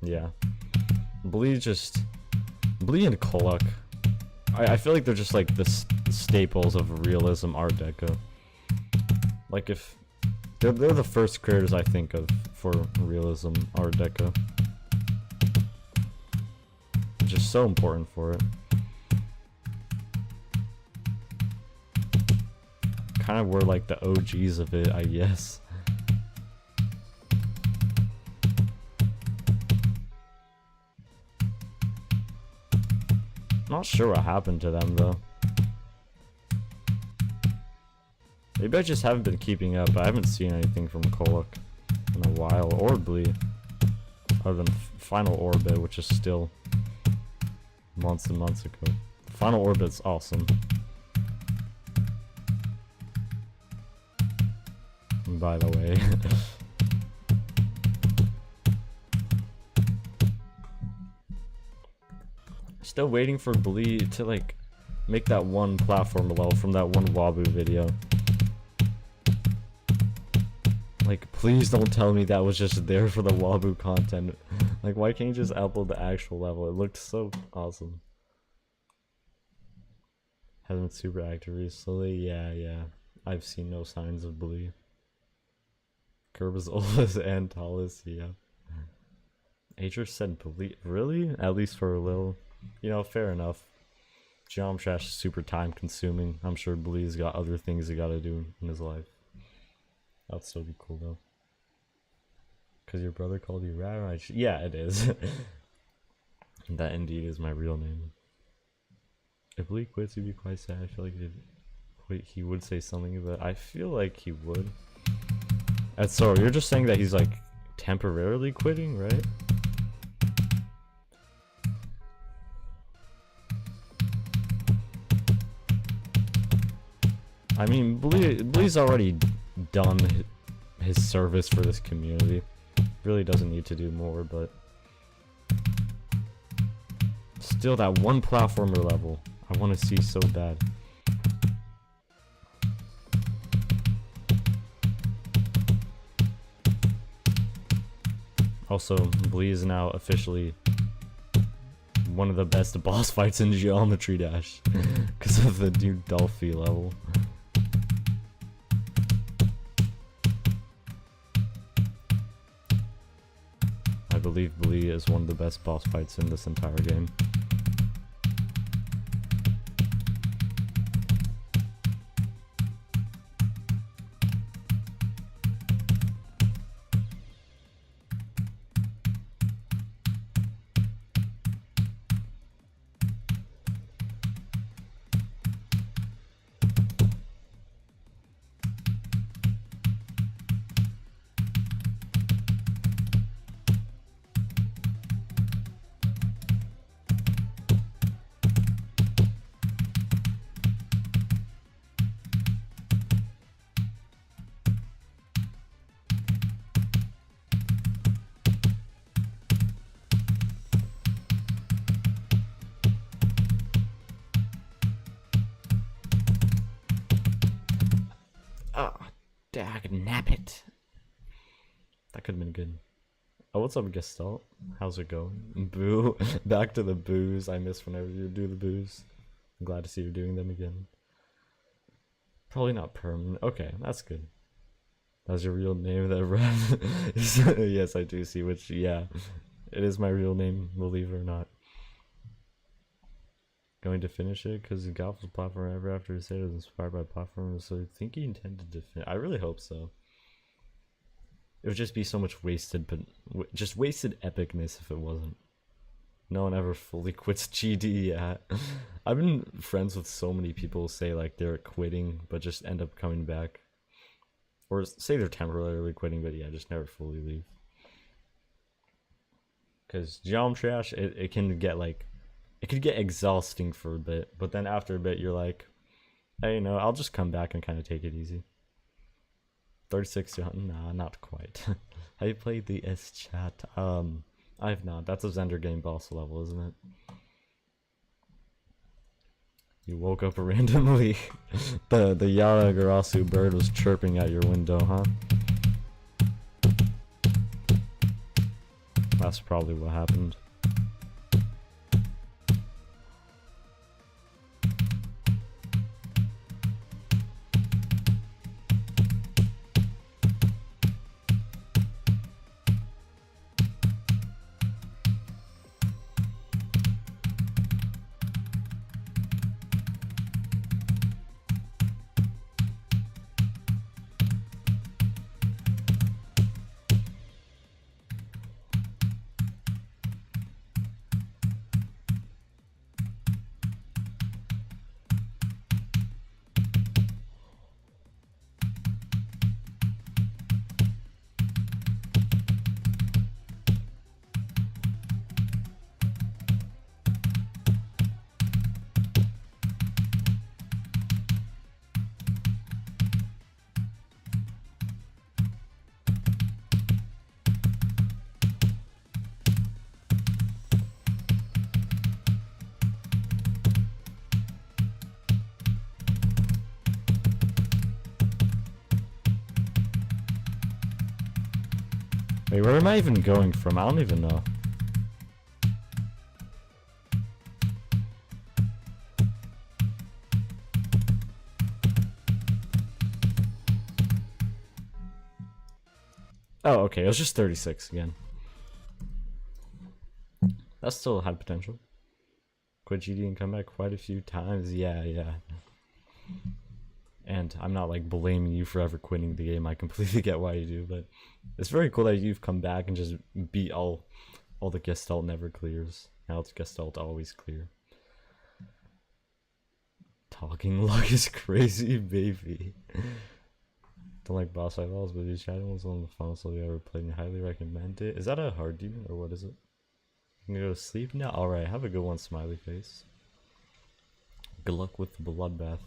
Yeah. Blee and Kolak. I feel like they're just like the staples of realism art deco. Like if they're the first creators I think of for realism art deco. Just so important for it. Kind of were like the OGs of it, I guess. Not sure what happened to them though. Maybe I just haven't been keeping up. I haven't seen anything from Kolak in a while, or Blee, other than Final Orbit, which is still months and months ago. Final Orbit's awesome. By the way. Still waiting for Blee to like make that one platform level from that one Wabu video. Like, please don't tell me that was just there for the Wabu content. Like, why can't you just upload the actual level? It looked so awesome. Hasn't been super active recently. Yeah. I've seen no signs of Blee. Curb is oldest and tallest, yeah. Ager said Blee. Really? At least for a little. You know, fair enough. Geometry is super time consuming. I'm sure Blee's got other things he gotta do in his life. That'd still be cool though. Cause your brother called you Rat. Yeah, it is. That indeed is my real name. If Blee quits, he'd be quite sad. I feel like he would say something, but I feel like he would. And so you're just saying that he's like temporarily quitting, right? I mean, Blee's already done his service for this community. Really doesn't need to do more, but still that one platformer level I want to see so bad. Also, Blee is now officially one of the best boss fights in Geometry Dash because of the new Dolphy level. I believe Blee is one of the best boss fights in this entire game. Nabbit. That could have been good. Oh, what's up, Gestalt? How's it going? Boo. Back to the boos. I miss whenever you do the boos. I'm glad to see you doing them again. Probably not permanent. Okay, that's good. That's your real name, that Rev? Yes, I do see which, yeah. It is my real name, believe it or not. Going to finish it because Golf was platform ever after he said it was inspired by platformers, so I think he intended to finish. I really hope so. It would just be so much wasted, but just wasted epicness if it wasn't. No one ever fully quits GD yet. I've been friends with so many people who say like they're quitting, but just end up coming back. Or say they're temporarily quitting, but yeah, just never fully leave. Because Geometry Dash, it can get like, it could get exhausting for a bit, but then after a bit you're like, hey, you know, I'll just come back and kind of take it easy. 36 to nah, not quite. Have you played the S-Chat? I have not. That's a Zender game boss level, isn't it? You woke up randomly. the Yatagarasu bird was chirping at your window, huh? That's probably what happened. Wait, where am I even going from? I don't even know. Oh, okay, it was just 36 again. That still had potential. Quit GD and come back quite a few times. Yeah. And I'm not like blaming you for ever quitting the game. I completely get why you do, but it's very cool that you've come back and just beat all the Gestalt never clears. Now it's Gestalt always clear. Talking luck is crazy, baby. Don't like boss fight levels, but these shadow ones on the funnel so you ever played and highly recommend it. Is that a hard demon or what is it? You can go to sleep now? Alright, have a good one, smiley face. Good luck with the bloodbath.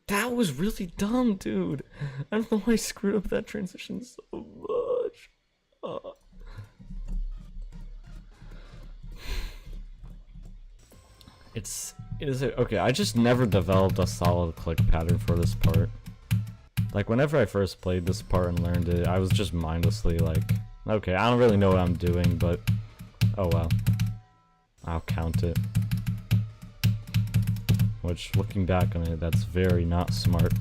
That was really dumb, dude. I don't know why I screwed up that transition so much. It is okay. I just never developed a solid click pattern for this part. Like whenever I first played this part and learned it, I was just mindlessly like, okay, I don't really know what I'm doing, but oh well, I'll count it. Which, looking back on it, that's very not smart.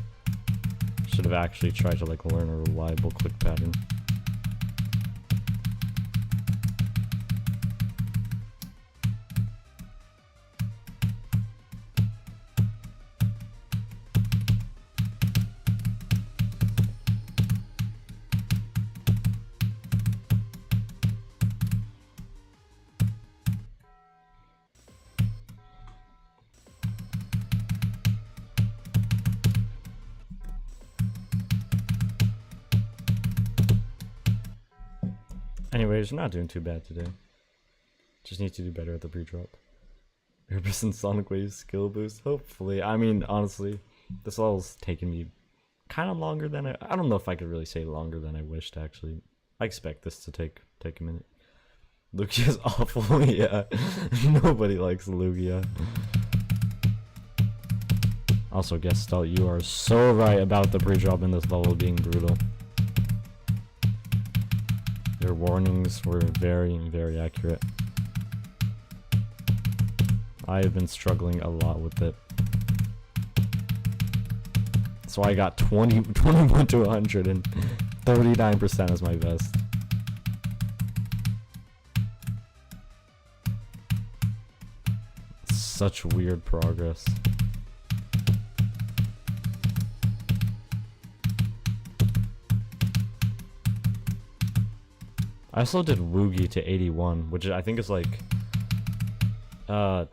Should have actually tried to like learn a reliable click pattern. Anyways, we're not doing too bad today. Just need to do better at the pre-drop. Erebus and Sonic Wave skill boost, hopefully. I mean, honestly, this level's taken me kind of longer than I don't know if I could really say longer than I wished, actually. I expect this to take a minute. Lugia's awful, yeah. Nobody likes Lugia. Also, Gestalt, you are so right about the pre-drop in this level being brutal. Your warnings were very, very accurate. I have been struggling a lot with it. So I got 21 to 100 and 39% is my best. Such weird progress. I also did Woogie to 81, which I think is like 12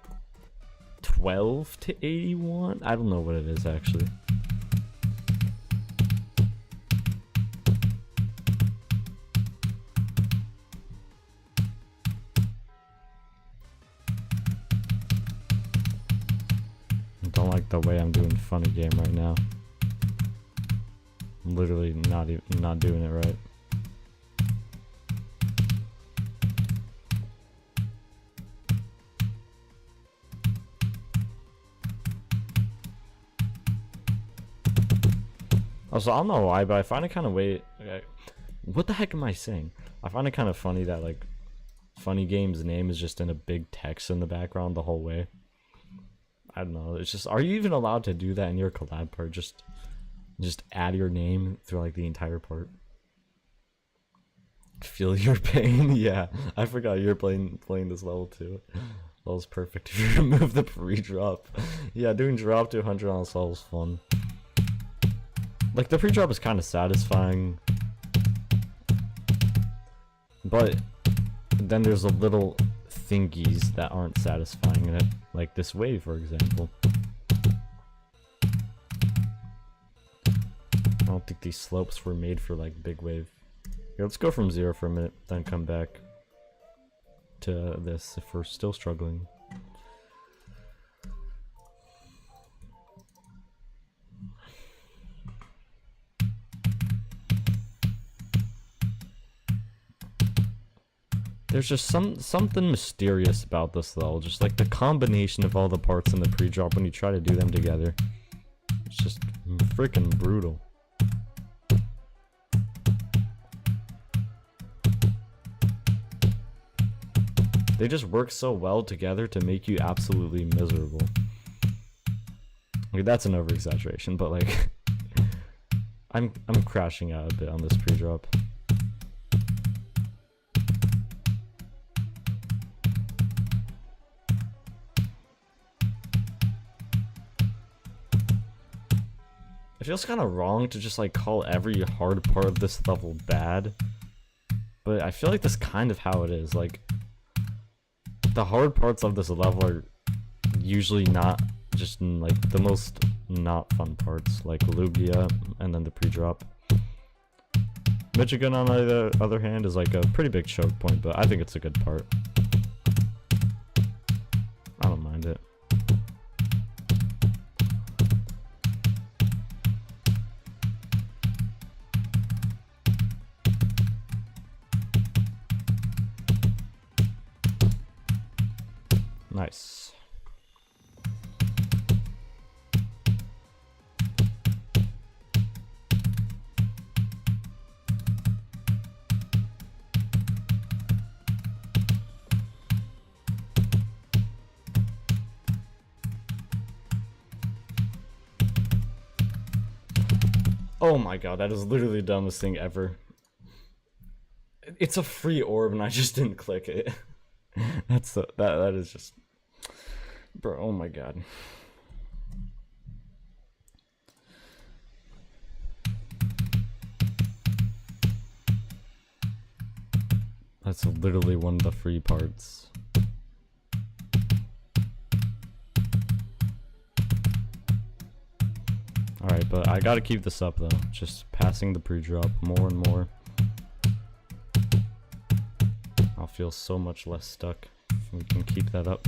to 81. I don't know what it is actually. I don't like the way I'm doing funny game right now. I'm literally not doing it right. Also, I don't know why, but I find it kind of what the heck am I saying? I find it kind of funny that like Funny Game's name is just in a big text in the background the whole way. I don't know. It's just, are you even allowed to do that in your collab part? Just add your name through like the entire part. Feel your pain. Yeah, I forgot you're playing this level too. That was perfect. If you remove the pre-drop, yeah, doing drop to 100 on this level is fun. Like the pre-drop is kind of satisfying, but then there's a little thingies that aren't satisfying in it, like this wave, for example. I don't think these slopes were made for like big wave. Here, let's go from 0 for a minute, then come back to this if we're still struggling. There's just something mysterious about this level, just like the combination of all the parts in the pre-drop when you try to do them together. It's just freaking brutal. They just work so well together to make you absolutely miserable. Like, that's an over-exaggeration, but like I'm crashing out a bit on this pre-drop. It feels kind of wrong to just like call every hard part of this level bad, but I feel like that's kind of how it is. Like, the hard parts of this level are usually not just like the most not fun parts, like Lugia and then the pre-drop. Michigan, on the other hand, is like a pretty big choke point, but I think it's a good part. I don't mind it. Nice. Oh my god, that is literally the dumbest thing ever. It's a free orb and I just didn't click it. That is just, bro, oh my god. That's literally one of the free parts. Alright, but I gotta keep this up though. Just passing the pre-drop more and more. I'll feel so much less stuck if we can keep that up.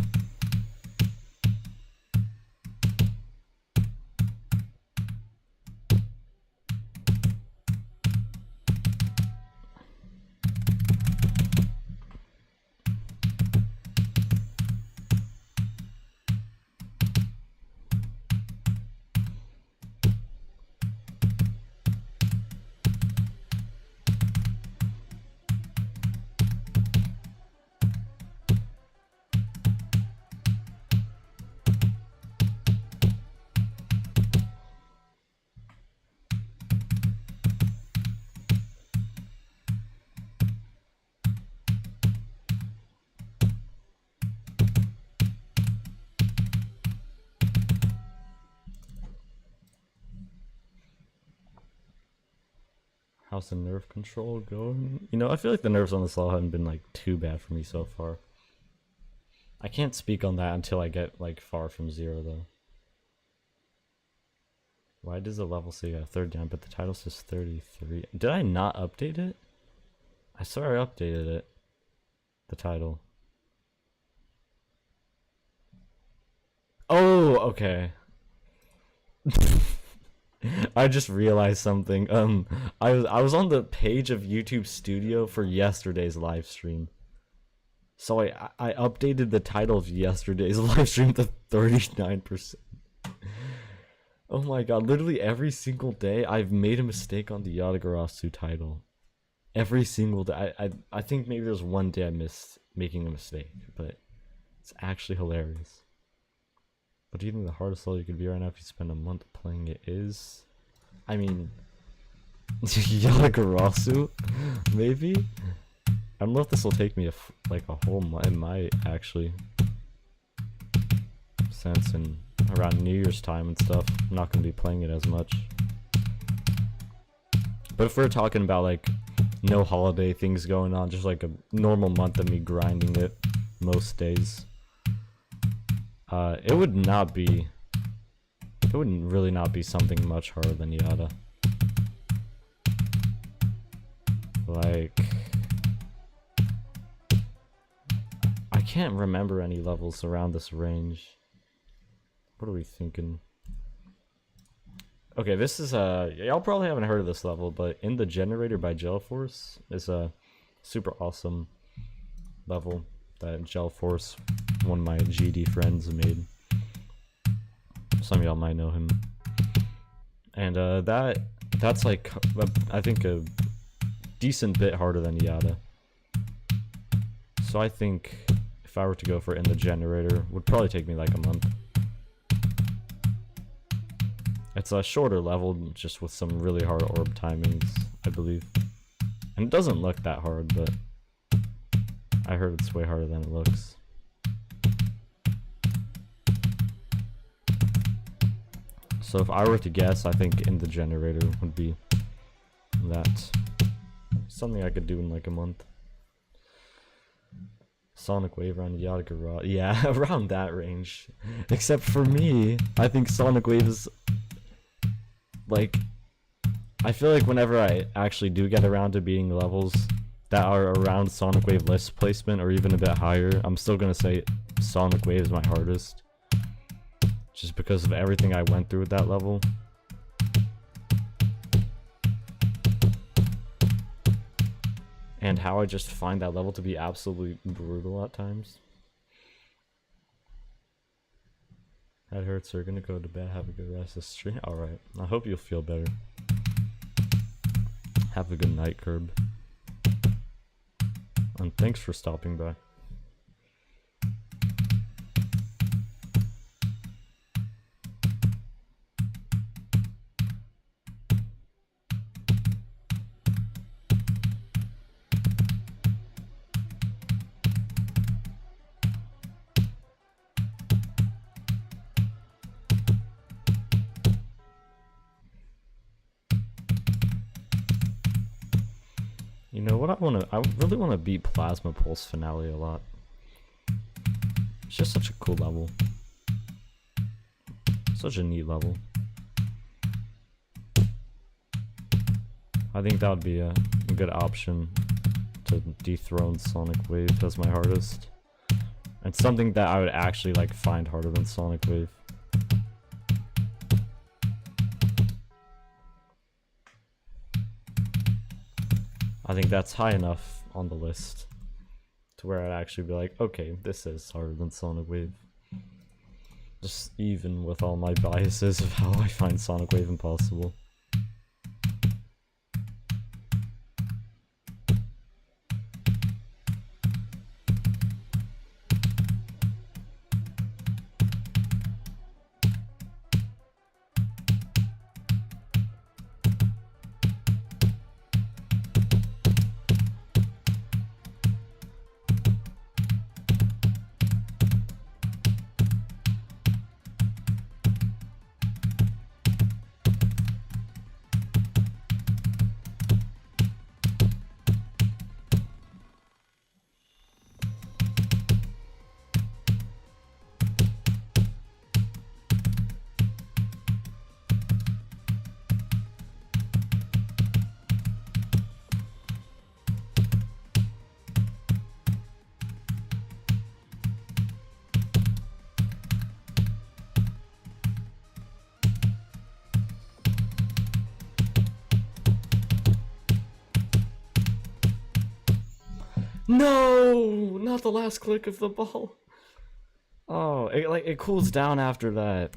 How's the nerve control going? You know, I feel like the nerves on this level haven't been like too bad for me so far. I can't speak on that until I get like far from 0 though. Why does the level say third down, but the title says 33? Did I not update it? I swear I updated it. The title. Oh, okay. I just realized something. I was on the page of YouTube Studio for yesterday's live stream. So I updated the title of yesterday's live stream to 39%. Oh my god, literally every single day I've made a mistake on the Yatagarasu title. Every single day. I think maybe there's one day I missed making a mistake, but it's actually hilarious. What do you think the hardest level you could be right now if you spend a month playing it is? I mean, Yatagarasu? Maybe? I don't know if this will take me like a whole month. It might actually. Since in around New Year's time and stuff, I'm not going to be playing it as much. But if we're talking about like no holiday things going on, just like a normal month of me grinding it most days, it would not be. It wouldn't really not be something much harder than Yata. Like, I can't remember any levels around this range. What are we thinking? Okay, this is y'all probably haven't heard of this level, but In the Generator by Gelforce is a super awesome level that Gelforce, one of my GD friends, made. Some of y'all might know him. And that's like I think a decent bit harder than Yata. So I think if I were to go for In the Generator, would probably take me like a month. It's a shorter level, just with some really hard orb timings, I believe. And it doesn't look that hard, but I heard it's way harder than it looks. So if I were to guess, I think In the Generator would be that. Something I could do in like a month. Sonic Wave around Yatagarasu. Yeah, around that range. Except for me, I think Sonic Wave is like, I feel like whenever I actually do get around to beating levels that are around Sonic Wave list placement or even a bit higher, I'm still gonna say Sonic Wave is my hardest. Just because of everything I went through with that level. And how I just find that level to be absolutely brutal at times. Head hurts, so you're gonna go to bed, have a good rest of the stream. Alright, I hope you'll feel better. Have a good night, Curb. And thanks for stopping by. You know what I really want to beat Plasma Pulse Finale a lot. It's just such a cool level. Such a neat level. I think that would be a good option to dethrone Sonic Wave as my hardest. And something that I would actually like find harder than Sonic Wave. I think that's high enough on the list to where I'd actually be like, okay, this is harder than Sonic Wave. Just even with all my biases of how I find Sonic Wave impossible. No, not the last click of the ball. Oh, it cools down after that.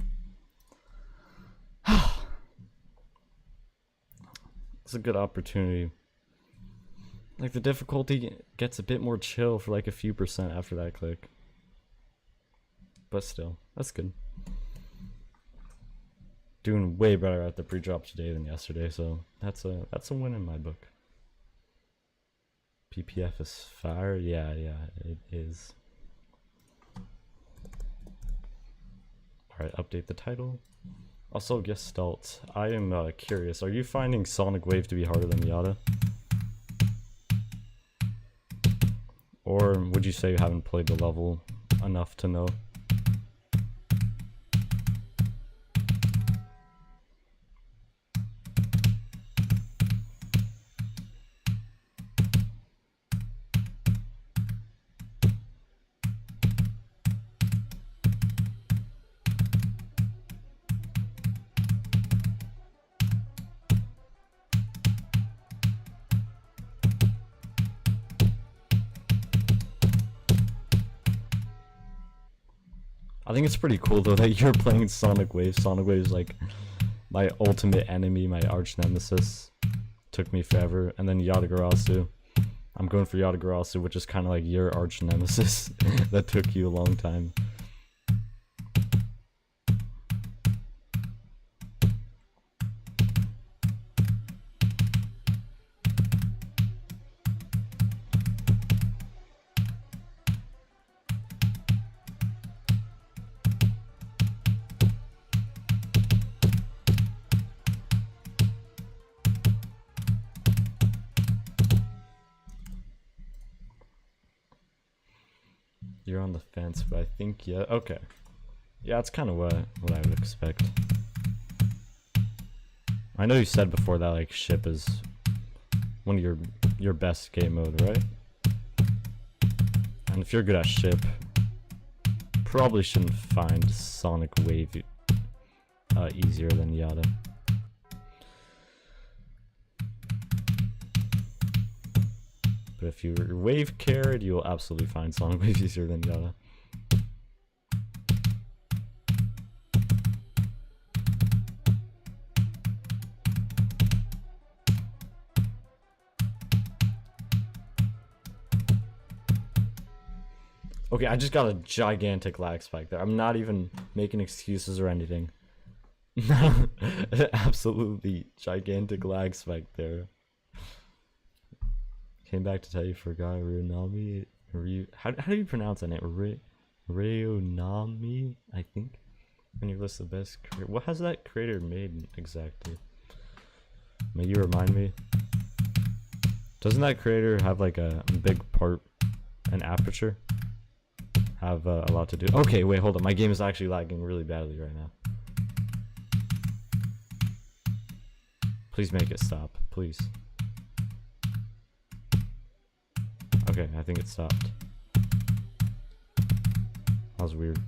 It's a good opportunity. Like the difficulty gets a bit more chill for like a few percent after that click. But still, that's good. Doing way better at the pre-drop today than yesterday, so that's a win in my book. PPF is fire? Yeah, it is. Alright, update the title. Also, Gestalt. I am curious, are you finding Sonic Wave to be harder than Yata? Or would you say you haven't played the level enough to know? I think it's pretty cool though that you're playing Sonic Wave. Sonic Wave is like my ultimate enemy, my arch nemesis. Took me forever. And then Yatagarasu. I'm going for Yatagarasu, which is kind of like your arch nemesis that took you a long time. You're on the fence, but I think, yeah, okay. Yeah, that's kind of what I would expect. I know you said before that like ship is one of your best game mode, right? And if you're good at ship, probably shouldn't find Sonic Wave easier than Yata. But if you're wave carried, you'll absolutely find Sonic Wave easier than Yata. Okay, I just got a gigantic lag spike there. I'm not even making excuses or anything. Absolutely gigantic lag spike there. Came back to tell you forgot Ryunami. How do you pronounce that name? Ryunami, I think. On your list of best what has that creator made exactly? May you remind me? Doesn't that creator have like a big part, an aperture? Have a lot to do. Okay, wait, hold on. My game is actually lagging really badly right now. Please make it stop, please. Okay, I think it stopped. That was weird.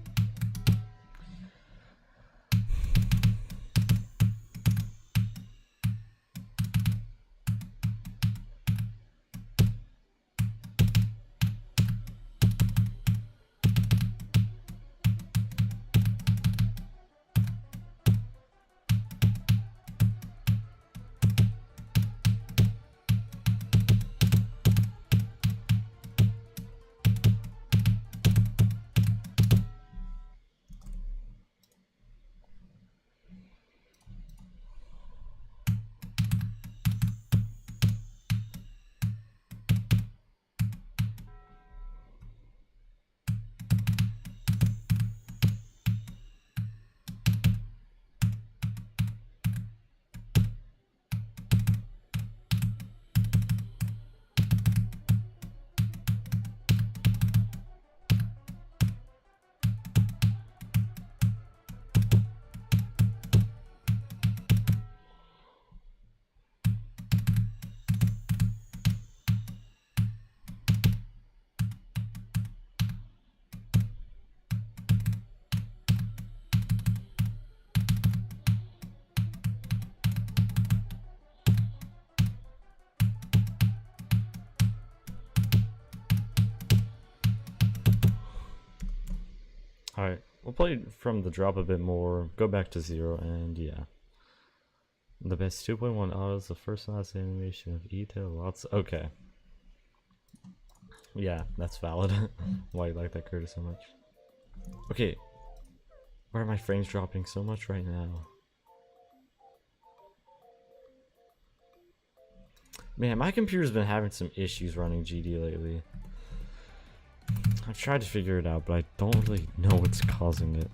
Alright, we'll play from the drop a bit more, go back to 0, and yeah. The best 2.1 auto is the first and last animation of Yata, lots. Okay. Yeah, that's valid. Why you like that character so much? Okay. Why are my frames dropping so much right now? Man, my computer's been having some issues running GD lately. I've tried to figure it out, but I don't really know what's causing it.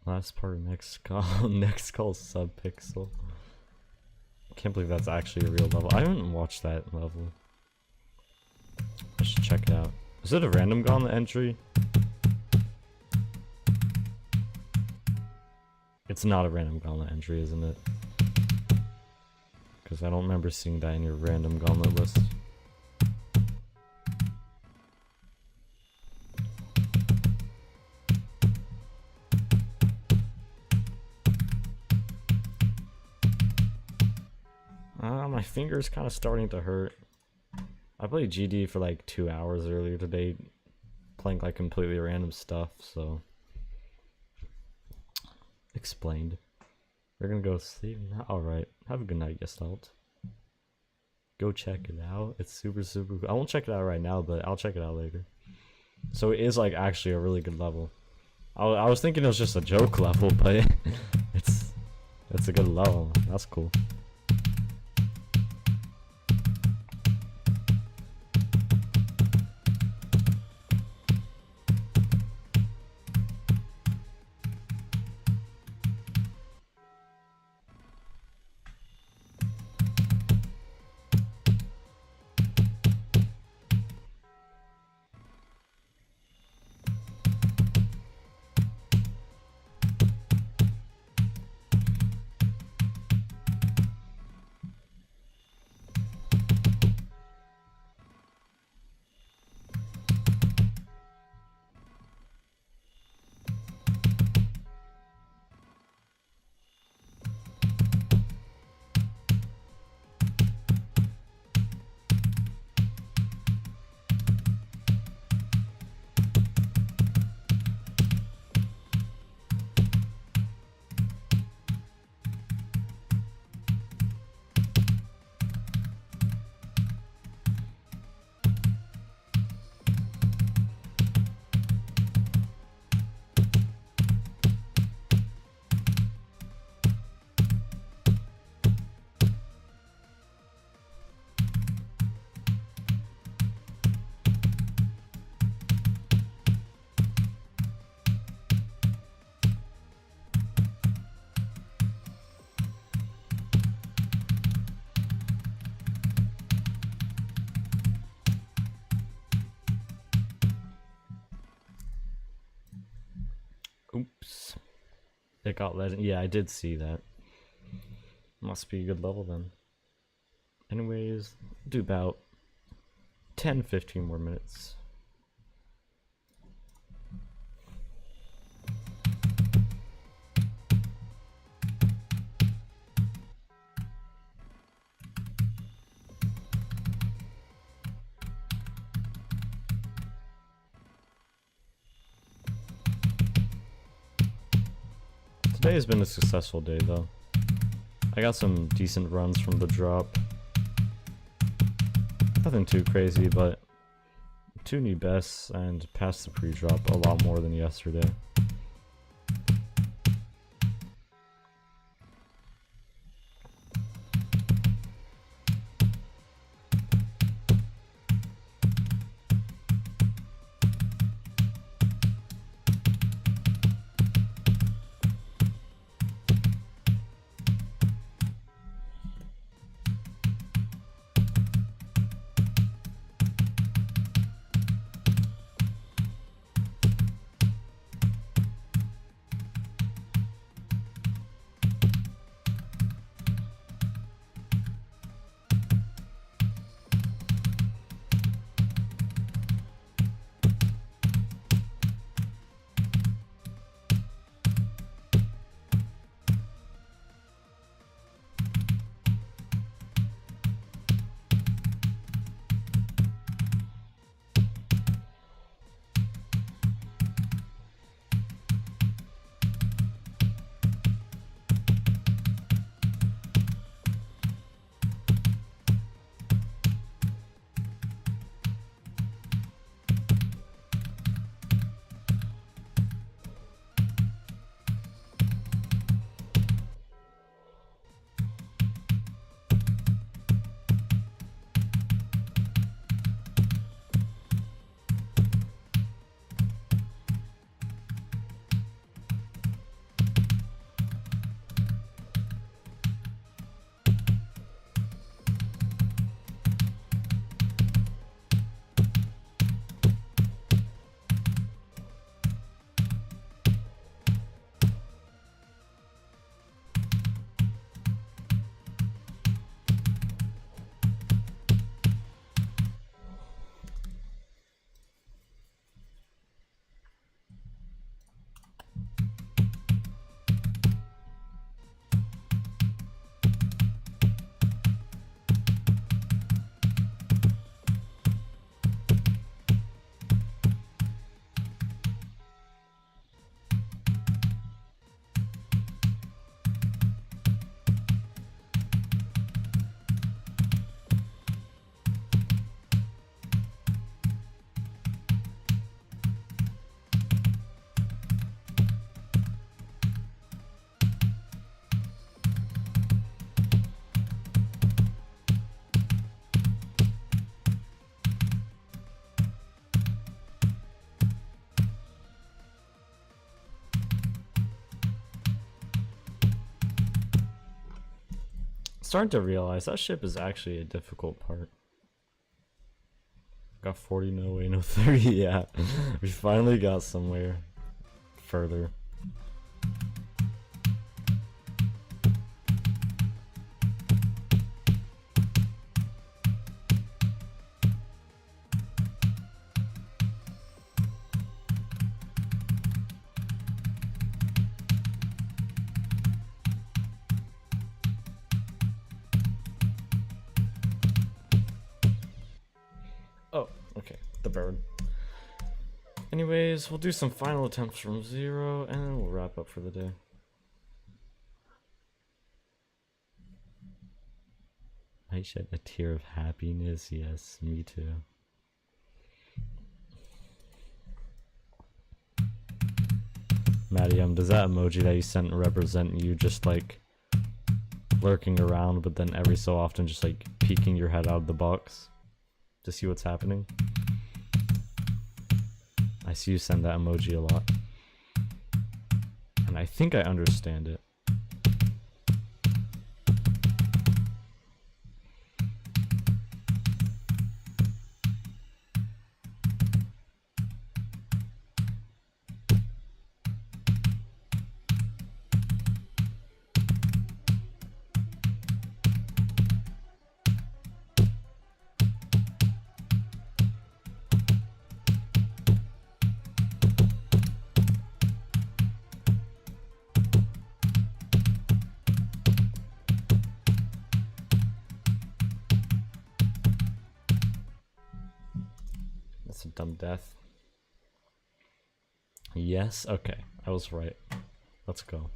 Last part of next call, next call subpixel. Can't believe that's actually a real level. I haven't watched that level. I should check it out. Is it a random gauntlet entry? It's not a random gauntlet entry, isn't it? Because I don't remember seeing that in your random gauntlet list. My finger's kind of starting to hurt. I played GD for like 2 hours earlier today, playing like completely random stuff, so. Explained. We're gonna go sleep now. Alright, have a good night, Gestalt. Go check it out. It's super cool. I won't check it out right now, but I'll check it out later. So it is like actually a really good level. I was thinking it was just a joke level, but it's a good level. That's cool. Oops. It got legend. Yeah, I did see that. Must be a good level then. Anyways, do about 10-15 more minutes. Today has been a successful day though. I got some decent runs from the drop. Nothing too crazy, but 2 new bests and passed the pre-drop a lot more than yesterday. Starting to realize that ship is actually a difficult part. Got 40, no way, no 30, yeah. We finally got somewhere further. Oh, okay, the bird. Anyways, we'll do some final attempts from 0 and then we'll wrap up for the day. I shed a tear of happiness, yes, me too. Maddie, does that emoji that you sent represent you just like lurking around, but then every so often just like peeking your head out of the box to see what's happening? I see you send that emoji a lot, and I think I understand it. That's a dumb death. Yes, okay, I was right. Let's go.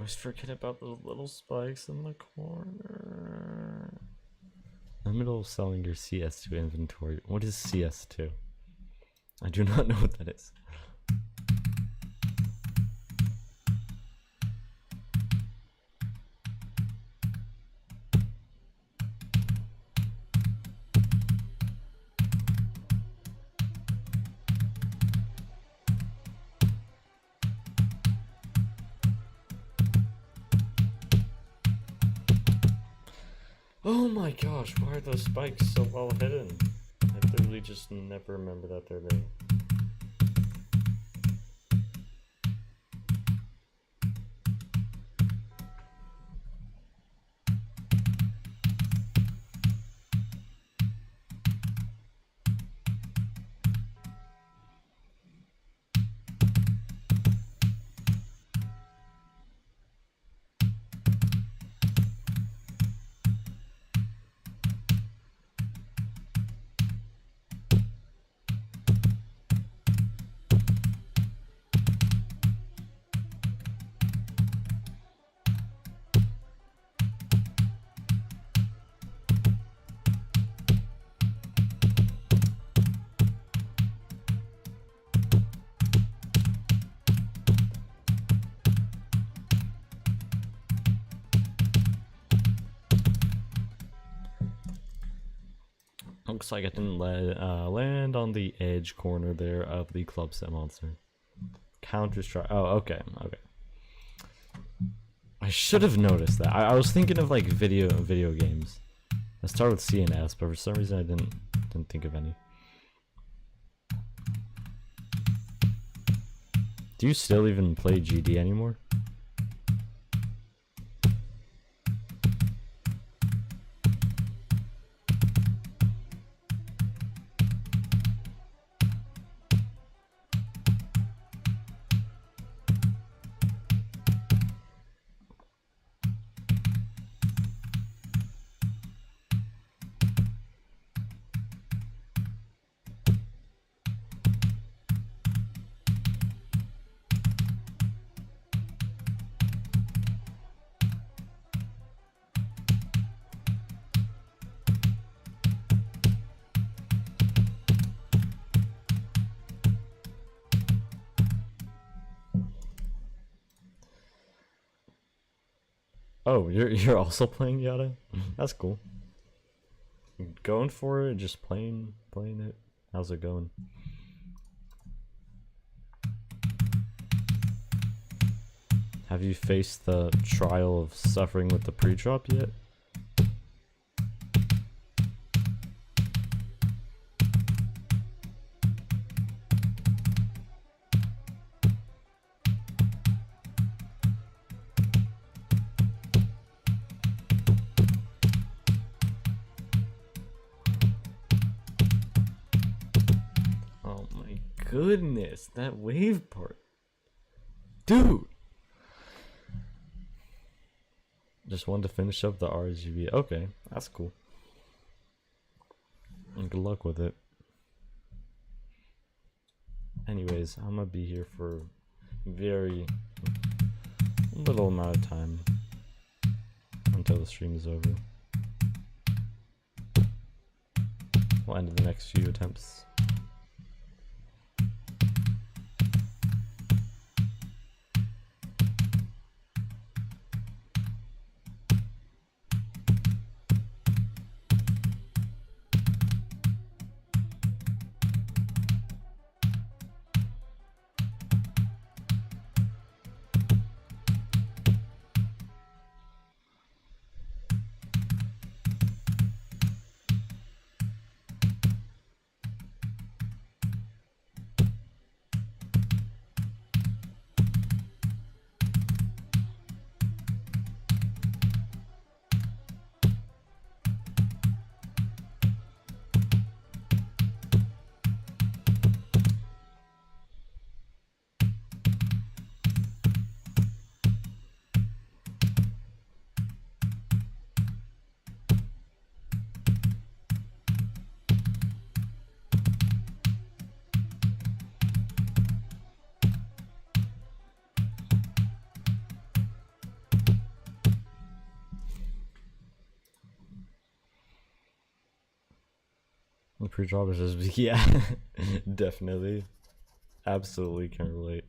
always forget about those little spikes in the corner. In the middle of selling your CS2 inventory. What is CS2? I do not know what that is. Oh my gosh, why are those spikes so well hidden? I literally just never remember that they're there. Looks like I didn't land on the edge corner there of the club set monster. Counter strike. Oh, okay, okay. I should have noticed that. I was thinking of like video games. I started with C and S, but for some reason I didn't think of any. Do you still even play GD anymore? Oh, you're also playing Yata? That's cool. Going for it, just playing it. How's it going? Have you faced the trial of suffering with the pre-drop yet? Goodness, that wave part. Dude! Just wanted to finish up the RGB. Okay, that's cool. And good luck with it. Anyways, I'm gonna be here for very little amount of time until the stream is over. We'll end the next few attempts. The pre-drop is just, yeah, definitely. Absolutely can relate.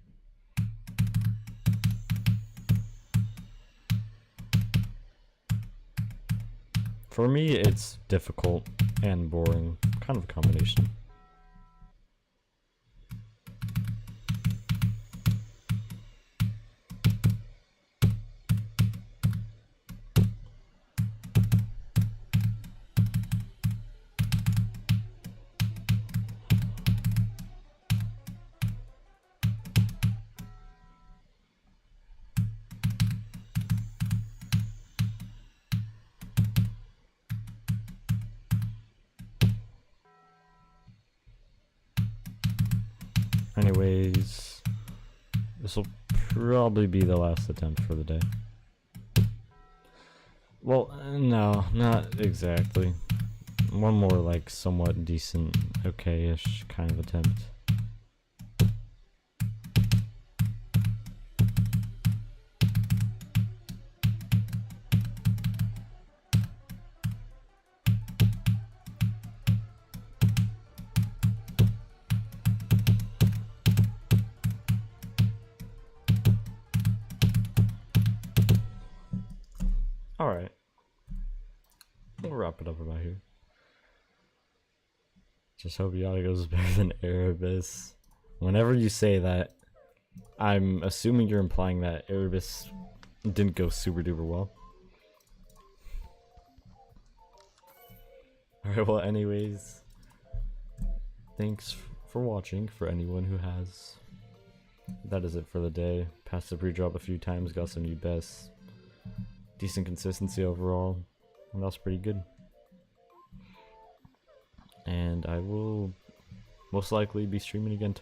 For me, it's difficult and boring, kind of a combination. Anyways, this will probably be the last attempt for the day. Well, no, not exactly. One more, like, somewhat decent, okay-ish kind of attempt. Alright. We'll wrap it up about here. Just hope Yata goes better than Erebus. Whenever you say that, I'm assuming you're implying that Erebus didn't go super duper well. Alright, well anyways, thanks for watching for anyone who has. That is it for the day. Passed the pre-drop a few times, got some new bests. Decent consistency overall, and that's pretty good. And I will most likely be streaming again tomorrow.